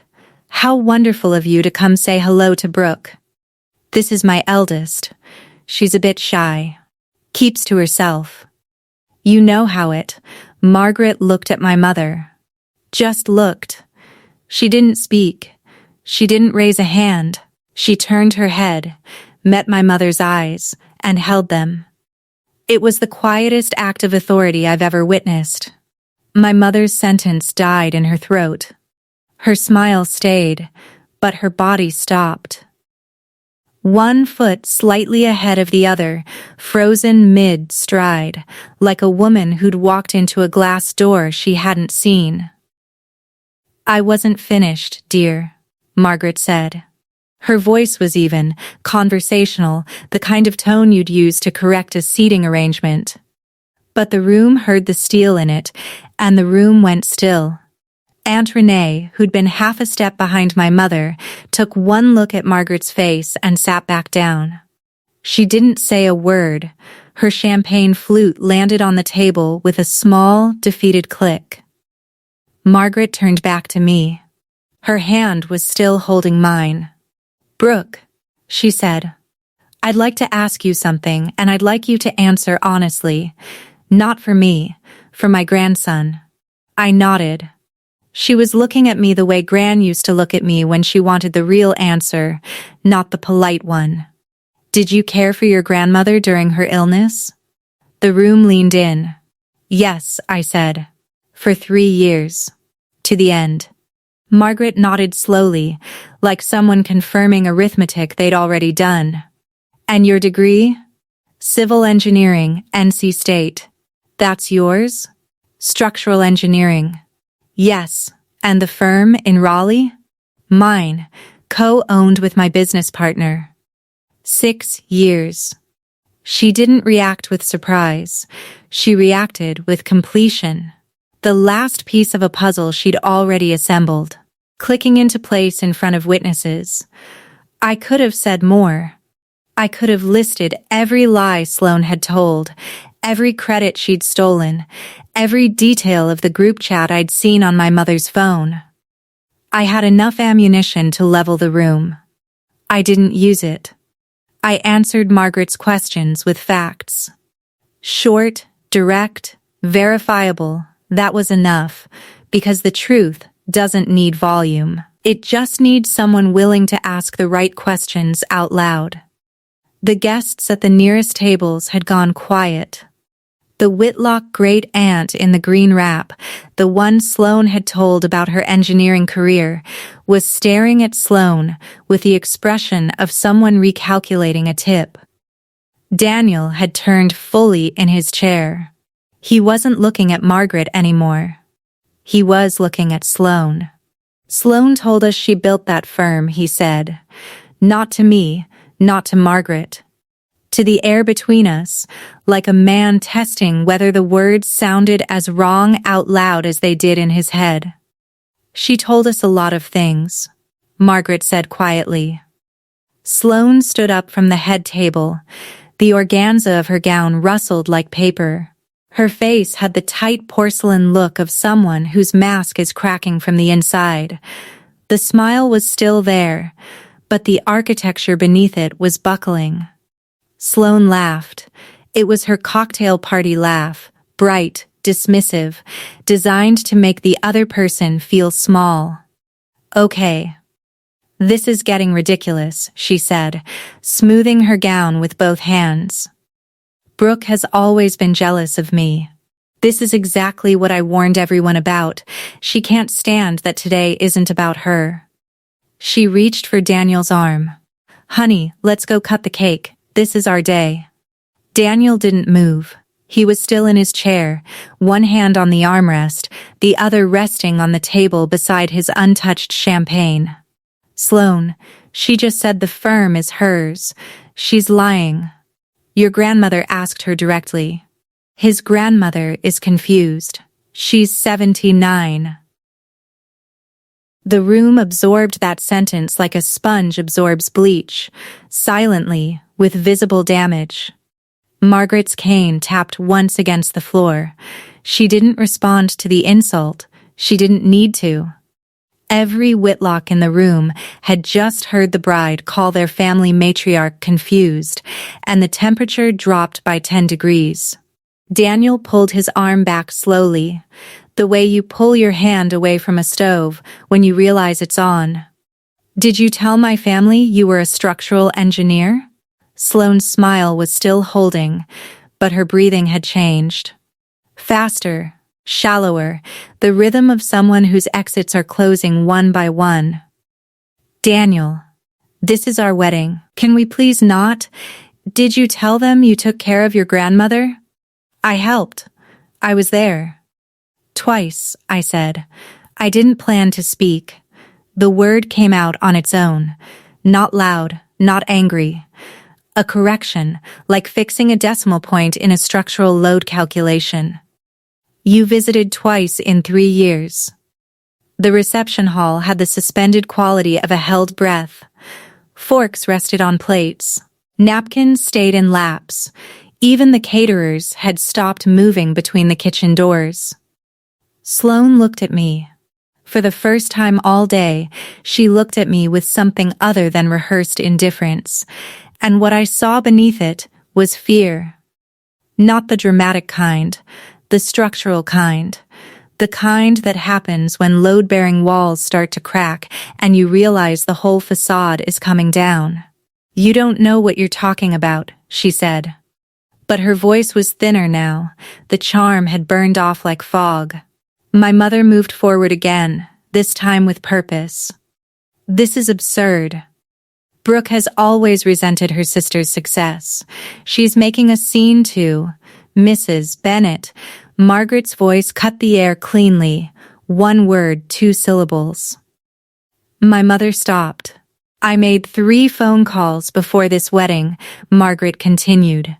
how wonderful of you to come say hello to Brooke. This is my eldest. She's a bit shy. Keeps to herself. You know how it." Margaret looked at my mother. Just looked. She didn't speak. She didn't raise a hand. She turned her head, met my mother's eyes, and held them. It was the quietest act of authority I've ever witnessed. My mother's sentence died in her throat. Her smile stayed, but her body stopped. One foot slightly ahead of the other, frozen mid-stride, like a woman who'd walked into a glass door she hadn't seen. "I wasn't finished, dear," Margaret said. Her voice was even, conversational, the kind of tone you'd use to correct a seating arrangement. But the room heard the steel in it, and the room went still. Aunt Renee, who'd been half a step behind my mother, took one look at Margaret's face and sat back down. She didn't say a word. Her champagne flute landed on the table with a small, defeated click. Margaret turned back to me. Her hand was still holding mine. "Brooke," she said, "I'd like to ask you something, and I'd like you to answer honestly. Not for me, for my grandson." I nodded. She was looking at me the way Gran used to look at me when she wanted the real answer, not the polite one. "Did you care for your grandmother during her illness?" The room leaned in. "Yes," I said. "For 3 years. To the end." Margaret nodded slowly, like someone confirming arithmetic they'd already done. "And your degree?" "Civil engineering, NC State." "That's yours?" "Structural engineering." "Yes." "And the firm in Raleigh?" "Mine, co-owned with my business partner." 6 years. She didn't react with surprise. She reacted with completion. The last piece of a puzzle she'd already assembled, clicking into place in front of witnesses. I could have said more. I could have listed every lie Sloane had told, every credit she'd stolen, every detail of the group chat I'd seen on my mother's phone. I had enough ammunition to level the room. I didn't use it. I answered Margaret's questions with facts. Short, direct, verifiable. That was enough, because the truth doesn't need volume. It just needs someone willing to ask the right questions out loud. The guests at the nearest tables had gone quiet. The Whitlock great-aunt in the green wrap, the one Sloane had told about her engineering career, was staring at Sloane with the expression of someone recalculating a tip. Daniel had turned fully in his chair. He wasn't looking at Margaret anymore. He was looking at Sloane. "Sloane told us she built that firm," he said. "Not to me, not to Margaret. To the air between us, like a man testing whether the words sounded as wrong out loud as they did in his head." "She told us a lot of things," Margaret said quietly. Sloane stood up from the head table. The organza of her gown rustled like paper. Her face had the tight porcelain look of someone whose mask is cracking from the inside. The smile was still there, but the architecture beneath it was buckling. Sloane laughed. It was her cocktail party laugh, bright, dismissive, designed to make the other person feel small. "Okay. This is getting ridiculous," she said, smoothing her gown with both hands. "Brooke has always been jealous of me. This is exactly what I warned everyone about. She can't stand that today isn't about her." She reached for Daniel's arm. "Honey, let's go cut the cake. This is our day." Daniel didn't move. He was still in his chair, one hand on the armrest, the other resting on the table beside his untouched champagne. "Sloane, she just said the firm is hers. She's lying." Your grandmother asked her directly. His grandmother is confused. She's 79. The room absorbed that sentence like a sponge absorbs bleach, silently, with visible damage. Margaret's cane tapped once against the floor. She didn't respond to the insult. She didn't need to. Every Whitlock in the room had just heard the bride call their family matriarch confused, and the temperature dropped by 10 degrees. Daniel pulled his arm back slowly, the way you pull your hand away from a stove when you realize it's on. "Did you tell my family you were a structural engineer?" Sloane's smile was still holding, but her breathing had changed. Faster, Shallower, the rhythm of someone whose exits are closing one by one. Daniel, this is our wedding. Can we please not? Did you tell them you took care of your grandmother? I helped. I was there. Twice, I said. I didn't plan to speak. The word came out on its own. Not loud, not angry. A correction, like fixing a decimal point in a structural load calculation. You visited twice in 3 years. The reception hall had the suspended quality of a held breath. Forks rested on plates. Napkins stayed in laps. Even the caterers had stopped moving between the kitchen doors. Sloane looked at me. For the first time all day, she looked at me with something other than rehearsed indifference, and what I saw beneath it was fear. Not the dramatic kind, the structural kind. The kind that happens when load-bearing walls start to crack and you realize the whole facade is coming down. You don't know what you're talking about, she said. But her voice was thinner now. The charm had burned off like fog. My mother moved forward again, this time with purpose. This is absurd. Brooke has always resented her sister's success. She's making a scene too. Mrs. Bennet. Margaret's voice cut the air cleanly. 1 word, 2 syllables. My mother stopped. I made 3 phone calls before this wedding, Margaret continued.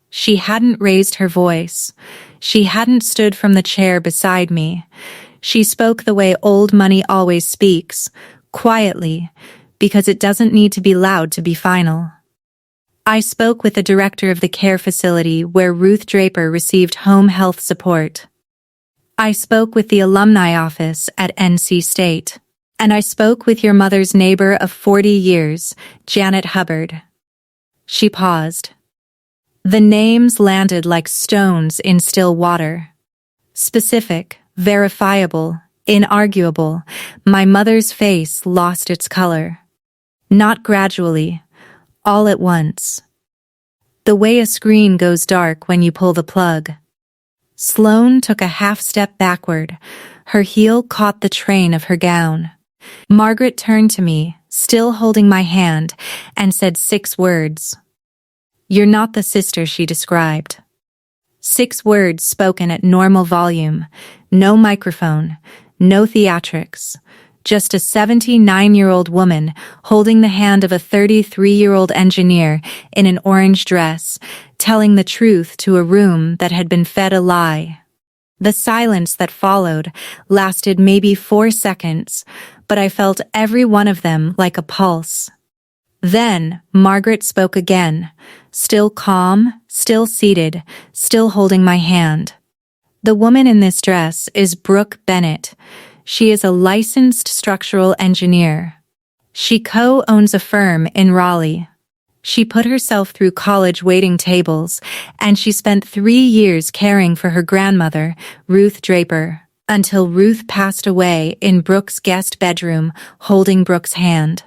She hadn't raised her voice. She hadn't stood from the chair beside me. She spoke the way old money always speaks, quietly, because it doesn't need to be loud to be final. I spoke with the director of the care facility where Ruth Draper received home health support. I spoke with the alumni office at NC State. And I spoke with your mother's neighbor of 40 years, Janet Hubbard. She paused. The names landed like stones in still water. Specific, verifiable, inarguable, my mother's face lost its color. Not gradually, all at once. The way a screen goes dark when you pull the plug. Sloane took a half step backward. Her heel caught the train of her gown. Margaret turned to me, still holding my hand, and said 6 words. You're not the sister she described. 6 words spoken at normal volume, no microphone, no theatrics, just a 79-year-old woman holding the hand of a 33-year-old engineer in an orange dress, telling the truth to a room that had been fed a lie. The silence that followed lasted maybe 4 seconds, but I felt every one of them like a pulse. Then Margaret spoke again, still calm, still seated, still holding my hand. The woman in this dress is Brooke Bennet. She is a licensed structural engineer. She co-owns a firm in Raleigh. She put herself through college waiting tables, and she spent 3 years caring for her grandmother, Ruth Draper, until Ruth passed away in Brooke's guest bedroom, holding Brooke's hand.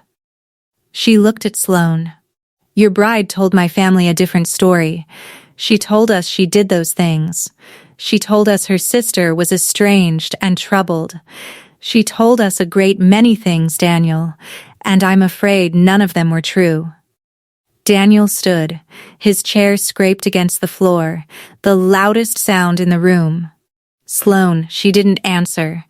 She looked at Sloane. Your bride told my family a different story. She told us she did those things. She told us her sister was estranged and troubled. She told us a great many things, Daniel, and I'm afraid none of them were true. Daniel stood. His chair scraped against the floor, the loudest sound in the room. Sloane, she didn't answer.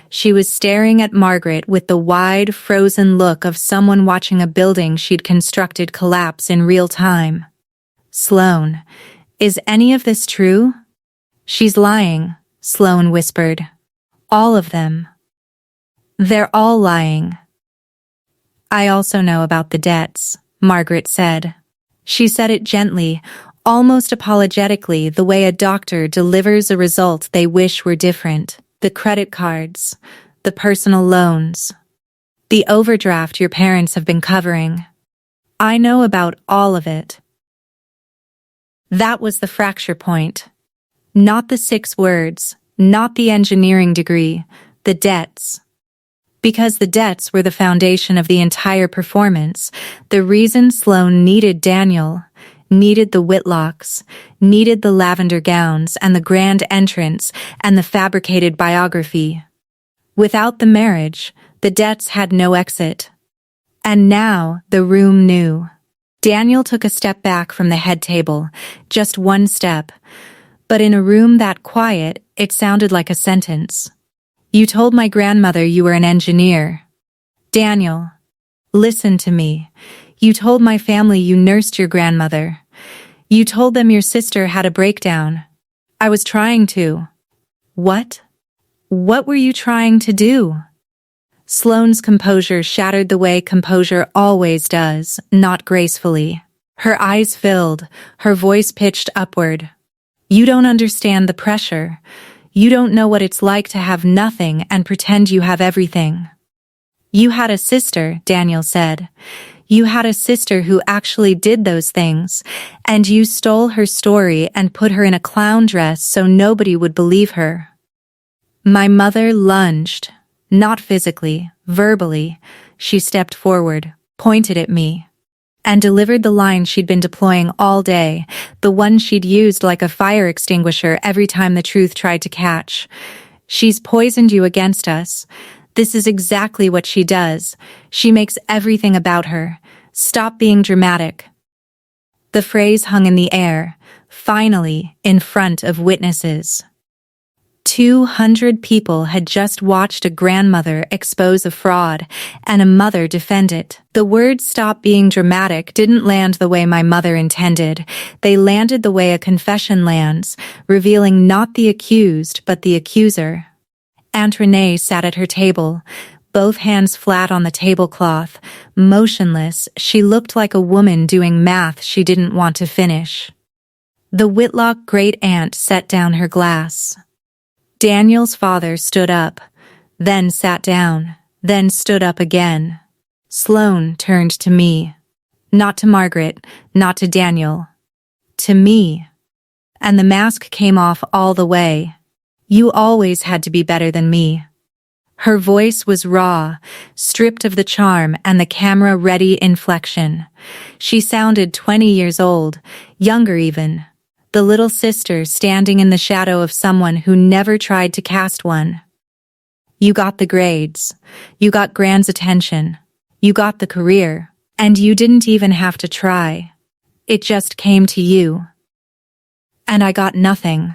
She was staring at Margaret with the wide, frozen look of someone watching a building she'd constructed collapse in real time. Sloane, is any of this true? She's lying, Sloane whispered. All of them. They're all lying. I also know about the debts, Margaret said. She said it gently, almost apologetically, the way a doctor delivers a result they wish were different. The credit cards, the personal loans, the overdraft your parents have been covering. I know about all of it. That was the fracture point. Not the 6 words, not the engineering degree, the debts. Because the debts were the foundation of the entire performance, the reason Sloane needed Daniel. needed the Whitlocks, needed the lavender gowns and the grand entrance and the fabricated biography. Without the marriage, the debts had no exit. And now the room knew. Daniel took a step back from the head table, just one step. But in a room that quiet, it sounded like a sentence. You told my grandmother you were an engineer. Daniel, listen to me. You told my family you nursed your grandmother. You told them your sister had a breakdown. I was trying to. What? What were you trying to do? Sloane's composure shattered the way composure always does, not gracefully. Her eyes filled, her voice pitched upward. You don't understand the pressure. You don't know what it's like to have nothing and pretend you have everything. You had a sister, Daniel said. You had a sister who actually did those things, and you stole her story and put her in a clown dress so nobody would believe her. My mother lunged. Not physically, verbally. She stepped forward, pointed at me, and delivered the line she'd been deploying all day, the one she'd used like a fire extinguisher every time the truth tried to catch. She's poisoned you against us. This is exactly what she does. She makes everything about her. Stop being dramatic. The phrase hung in the air, finally, in front of witnesses. 200 people had just watched a grandmother expose a fraud and a mother defend it. The words "stop being dramatic" didn't land the way my mother intended. They landed the way a confession lands, revealing not the accused but the accuser. Aunt Renee sat at her table, both hands flat on the tablecloth, motionless. She looked like a woman doing math she didn't want to finish. The Whitlock great-aunt set down her glass. Daniel's father stood up, then sat down, then stood up again. Sloane turned to me. Not to Margaret, not to Daniel. To me. And the mask came off all the way. You always had to be better than me. Her voice was raw, stripped of the charm and the camera-ready inflection. She sounded 20 years old, younger even. The little sister standing in the shadow of someone who never tried to cast one. You got the grades. You got Grand's attention. You got the career. And you didn't even have to try. It just came to you. And I got nothing.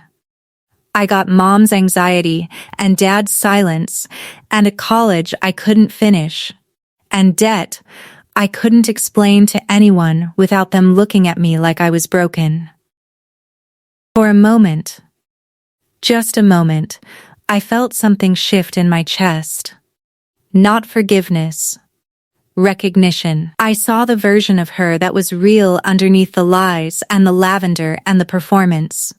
I got Mom's anxiety and Dad's silence and a college I couldn't finish. And debt I couldn't explain to anyone without them looking at me like I was broken. For a moment, just a moment, I felt something shift in my chest. Not forgiveness. Recognition. I saw the version of her that was real underneath the lies and the lavender and the performance.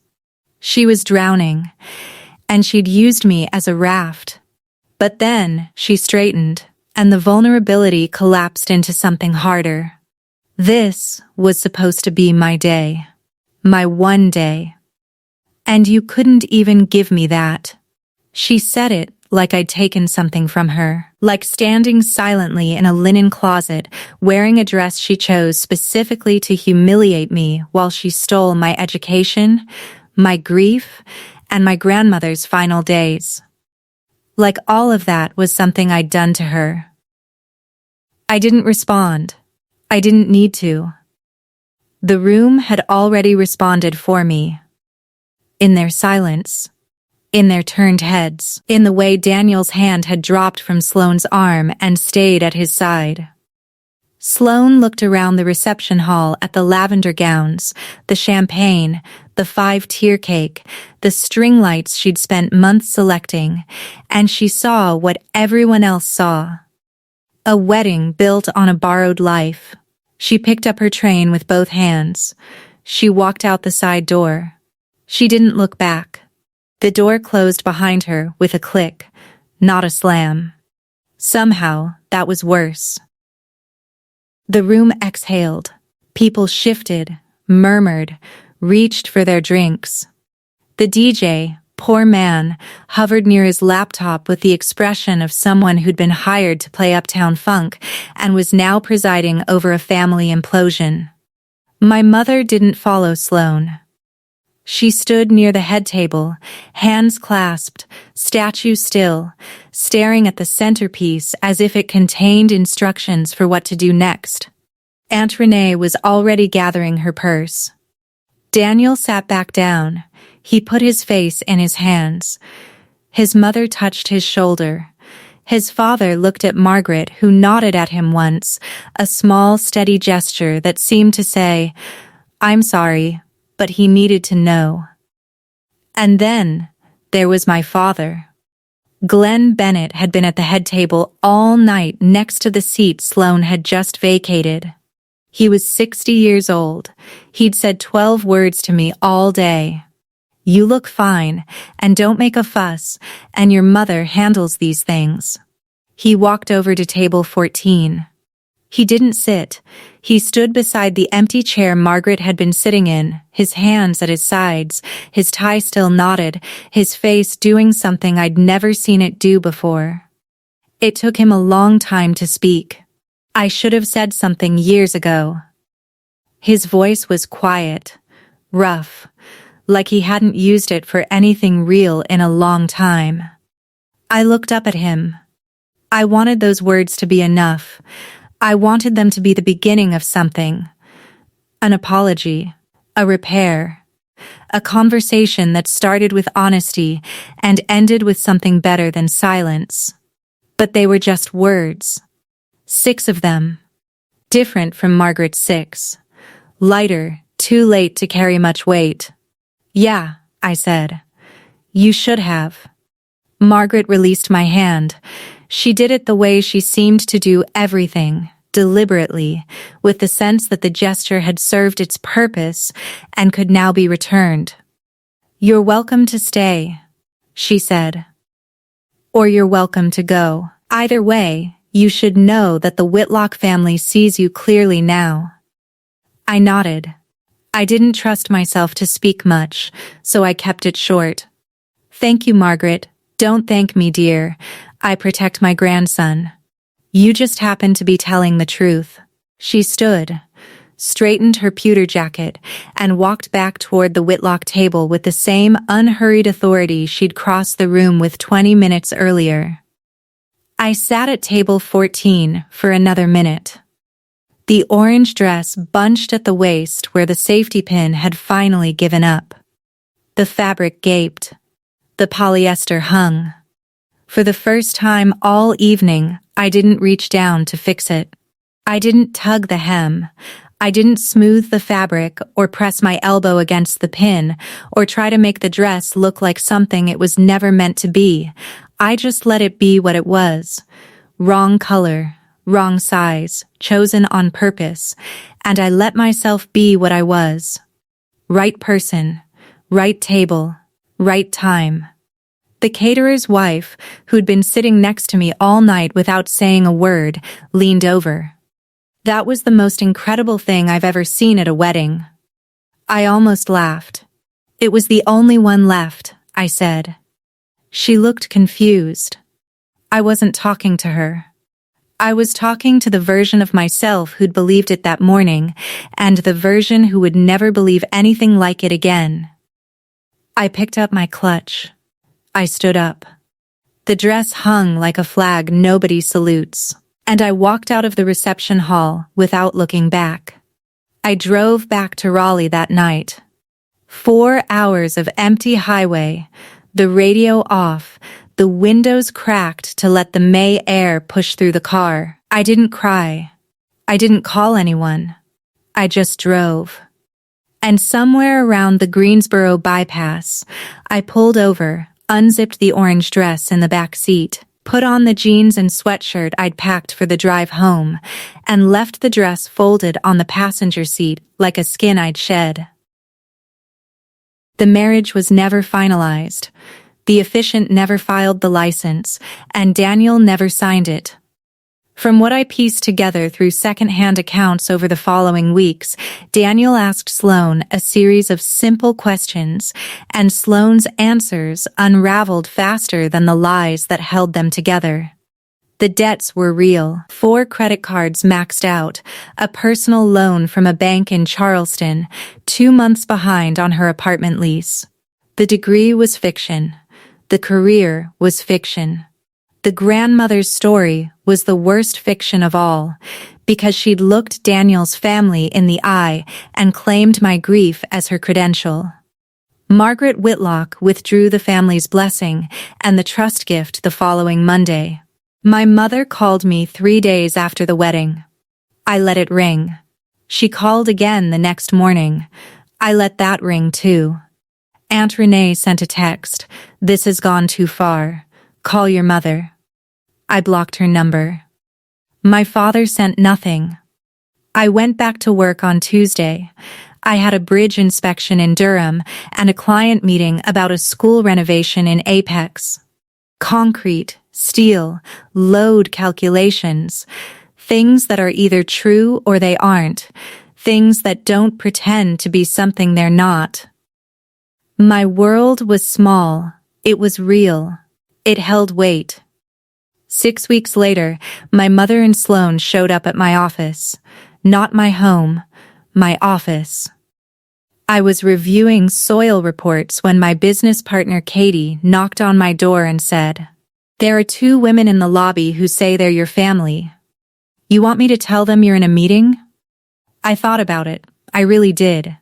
She was drowning, and she'd used me as a raft. But then she straightened, and the vulnerability collapsed into something harder. This was supposed to be my day. My one day. And you couldn't even give me that. She said it like I'd taken something from her, like standing silently in a linen closet, wearing a dress she chose specifically to humiliate me while she stole my education, my grief, and my grandmother's final days. Like all of that was something I'd done to her. I didn't respond. I didn't need to. The room had already responded for me. In their silence, in their turned heads, in the way Daniel's hand had dropped from Sloane's arm and stayed at his side. Sloane looked around the reception hall at the lavender gowns, the champagne, the 5-tier cake, the string lights she'd spent months selecting, and she saw what everyone else saw. A wedding built on a borrowed life. She picked up her train with both hands. She walked out the side door. She didn't look back. The door closed behind her with a click, not a slam. Somehow, that was worse. The room exhaled. People shifted, murmured, reached for their drinks. The DJ, poor man, hovered near his laptop with the expression of someone who'd been hired to play Uptown Funk and was now presiding over a family implosion. My mother didn't follow Sloane. She stood near the head table, hands clasped, statue still, staring at the centerpiece as if it contained instructions for what to do next. Aunt Renee was already gathering her purse. Daniel sat back down. He put his face in his hands. His mother touched his shoulder. His father looked at Margaret, who nodded at him once, a small, steady gesture that seemed to say, "I'm sorry," but he needed to know. And then there was my father. Glenn Bennett had been at the head table all night next to the seat Sloane had just vacated. He was 60 years old. He'd said 12 words to me all day. "You look fine, and don't make a fuss, and your mother handles these things." He walked over to table 14. He didn't sit. He stood beside the empty chair Margaret had been sitting in, his hands at his sides, his tie still knotted, his face doing something I'd never seen it do before. It took him a long time to speak. I should have said something years ago. His voice was quiet, rough, like he hadn't used it for anything real in a long time. I looked up at him. I wanted those words to be enough. I wanted them to be the beginning of something. An apology, a repair, a conversation that started with honesty and ended with something better than silence. But they were just words. 6 of them. Different from Margaret's 6. Lighter, too late to carry much weight. "Yeah," I said. "You should have." Margaret released my hand. She did it the way she seemed to do everything, deliberately, with the sense that the gesture had served its purpose and could now be returned. "You're welcome to stay," she said. "Or you're welcome to go. Either way, you should know that the Whitlock family sees you clearly now." I nodded. I didn't trust myself to speak much, so I kept it short. "Thank you, Margaret. Don't thank me, dear. I protect my grandson. You just happen to be telling the truth." She stood, straightened her pewter jacket, and walked back toward the Whitlock table with the same unhurried authority she'd crossed the room with 20 minutes earlier. I sat at table 14 for another minute. The orange dress bunched at the waist where the safety pin had finally given up. The fabric gaped. The polyester hung. For the first time all evening, I didn't reach down to fix it. I didn't tug the hem. I didn't smooth the fabric or press my elbow against the pin or try to make the dress look like something it was never meant to be. I just let it be what it was. Wrong color, wrong size, chosen on purpose, and I let myself be what I was. Right person, right table, right time. The caterer's wife, who'd been sitting next to me all night without saying a word, leaned over. That was the most incredible thing I've ever seen at a wedding. I almost laughed. "It was the only one left," I said. She looked confused. I wasn't talking to her. I was talking to the version of myself who'd believed it that morning, and the version who would never believe anything like it again. I picked up my clutch. I stood up. The dress hung like a flag nobody salutes, and I walked out of the reception hall without looking back. I drove back to Raleigh that night. 4 hours of empty highway, the radio off, the windows cracked to let the May air push through the car. I didn't cry. I didn't call anyone. I just drove. And somewhere around the Greensboro bypass, I pulled over, unzipped the orange dress in the back seat, put on the jeans and sweatshirt I'd packed for the drive home, and left the dress folded on the passenger seat like a skin I'd shed. The marriage was never finalized. The officiant never filed the license, and Daniel never signed it. From what I pieced together through second-hand accounts over the following weeks, Daniel asked Sloane a series of simple questions, and Sloane's answers unraveled faster than the lies that held them together. The debts were real. 4 credit cards maxed out, a personal loan from a bank in Charleston, 2 months behind on her apartment lease. The degree was fiction. The career was fiction. The grandmother's story was the worst fiction of all, because she'd looked Daniel's family in the eye and claimed my grief as her credential. Margaret Whitlock withdrew the family's blessing and the trust gift the following Monday. My mother called me 3 days after the wedding. I let it ring. She called again the next morning. I let that ring too. Aunt Renee sent a text. "This has gone too far. Call your mother." I blocked her number. My father sent nothing. I went back to work on Tuesday. I had a bridge inspection in Durham and a client meeting about a school renovation in Apex. Concrete, steel, load calculations, things that are either true or they aren't, things that don't pretend to be something they're not. My world was small. It was real. It held weight. 6 weeks later, my mother and Sloan showed up at my office. Not my home, my office. I was reviewing soil reports when my business partner Katie knocked on my door and said, "There are 2 women in the lobby who say they're your family. You want me to tell them you're in a meeting?" I thought about it. I really did.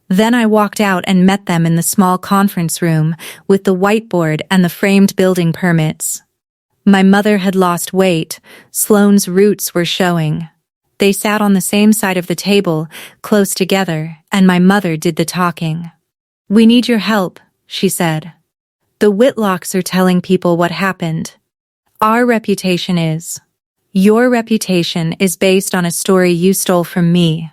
Then I walked out and met them in the small conference room with the whiteboard and the framed building permits. My mother had lost weight. Sloane's roots were showing. They sat on the same side of the table, close together, and my mother did the talking. "We need your help," she said. "The Whitlocks are telling people what happened. Our reputation is. Your reputation is based on a story you stole from me."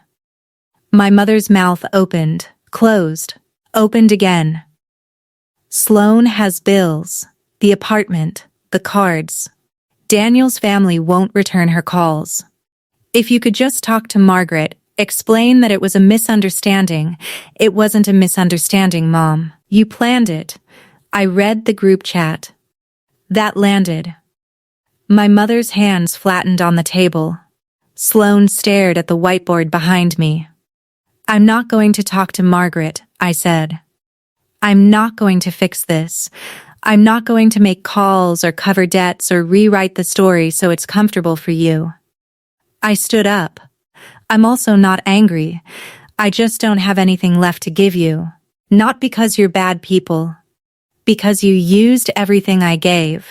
My mother's mouth opened, closed, opened again. "Sloane has bills, the apartment, the cards. Daniel's family won't return her calls. If you could just talk to Margaret, explain that it was a misunderstanding." "It wasn't a misunderstanding, Mom. You planned it." I read the group chat. That landed. My mother's hands flattened on the table. Sloane stared at the whiteboard behind me. "I'm not going to talk to Margaret," I said. "I'm not going to fix this. I'm not going to make calls or cover debts or rewrite the story so it's comfortable for you." I stood up. "I'm also not angry. I just don't have anything left to give you. Not because you're bad people. Because you used everything I gave,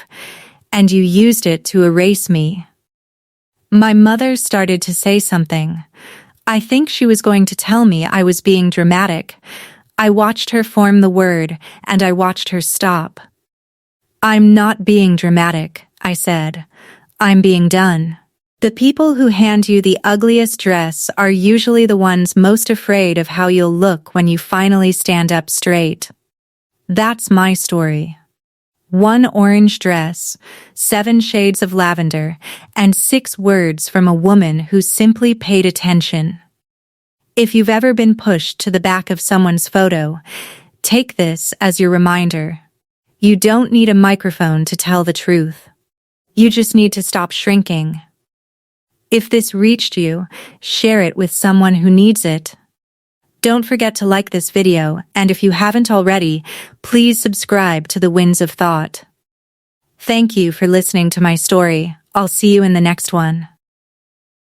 and you used it to erase me." My mother started to say something. I think she was going to tell me I was being dramatic. I watched her form the word, and I watched her stop. "I'm not being dramatic," I said. "I'm being done." The people who hand you the ugliest dress are usually the ones most afraid of how you'll look when you finally stand up straight. That's my story. 1 orange dress, 7 shades of lavender, and 6 words from a woman who simply paid attention. If you've ever been pushed to the back of someone's photo, take this as your reminder. You don't need a microphone to tell the truth. You just need to stop shrinking. If this reached you, share it with someone who needs it. Don't forget to like this video, and if you haven't already, please subscribe to the Winds of Thought. Thank you for listening to my story. I'll see you in the next one.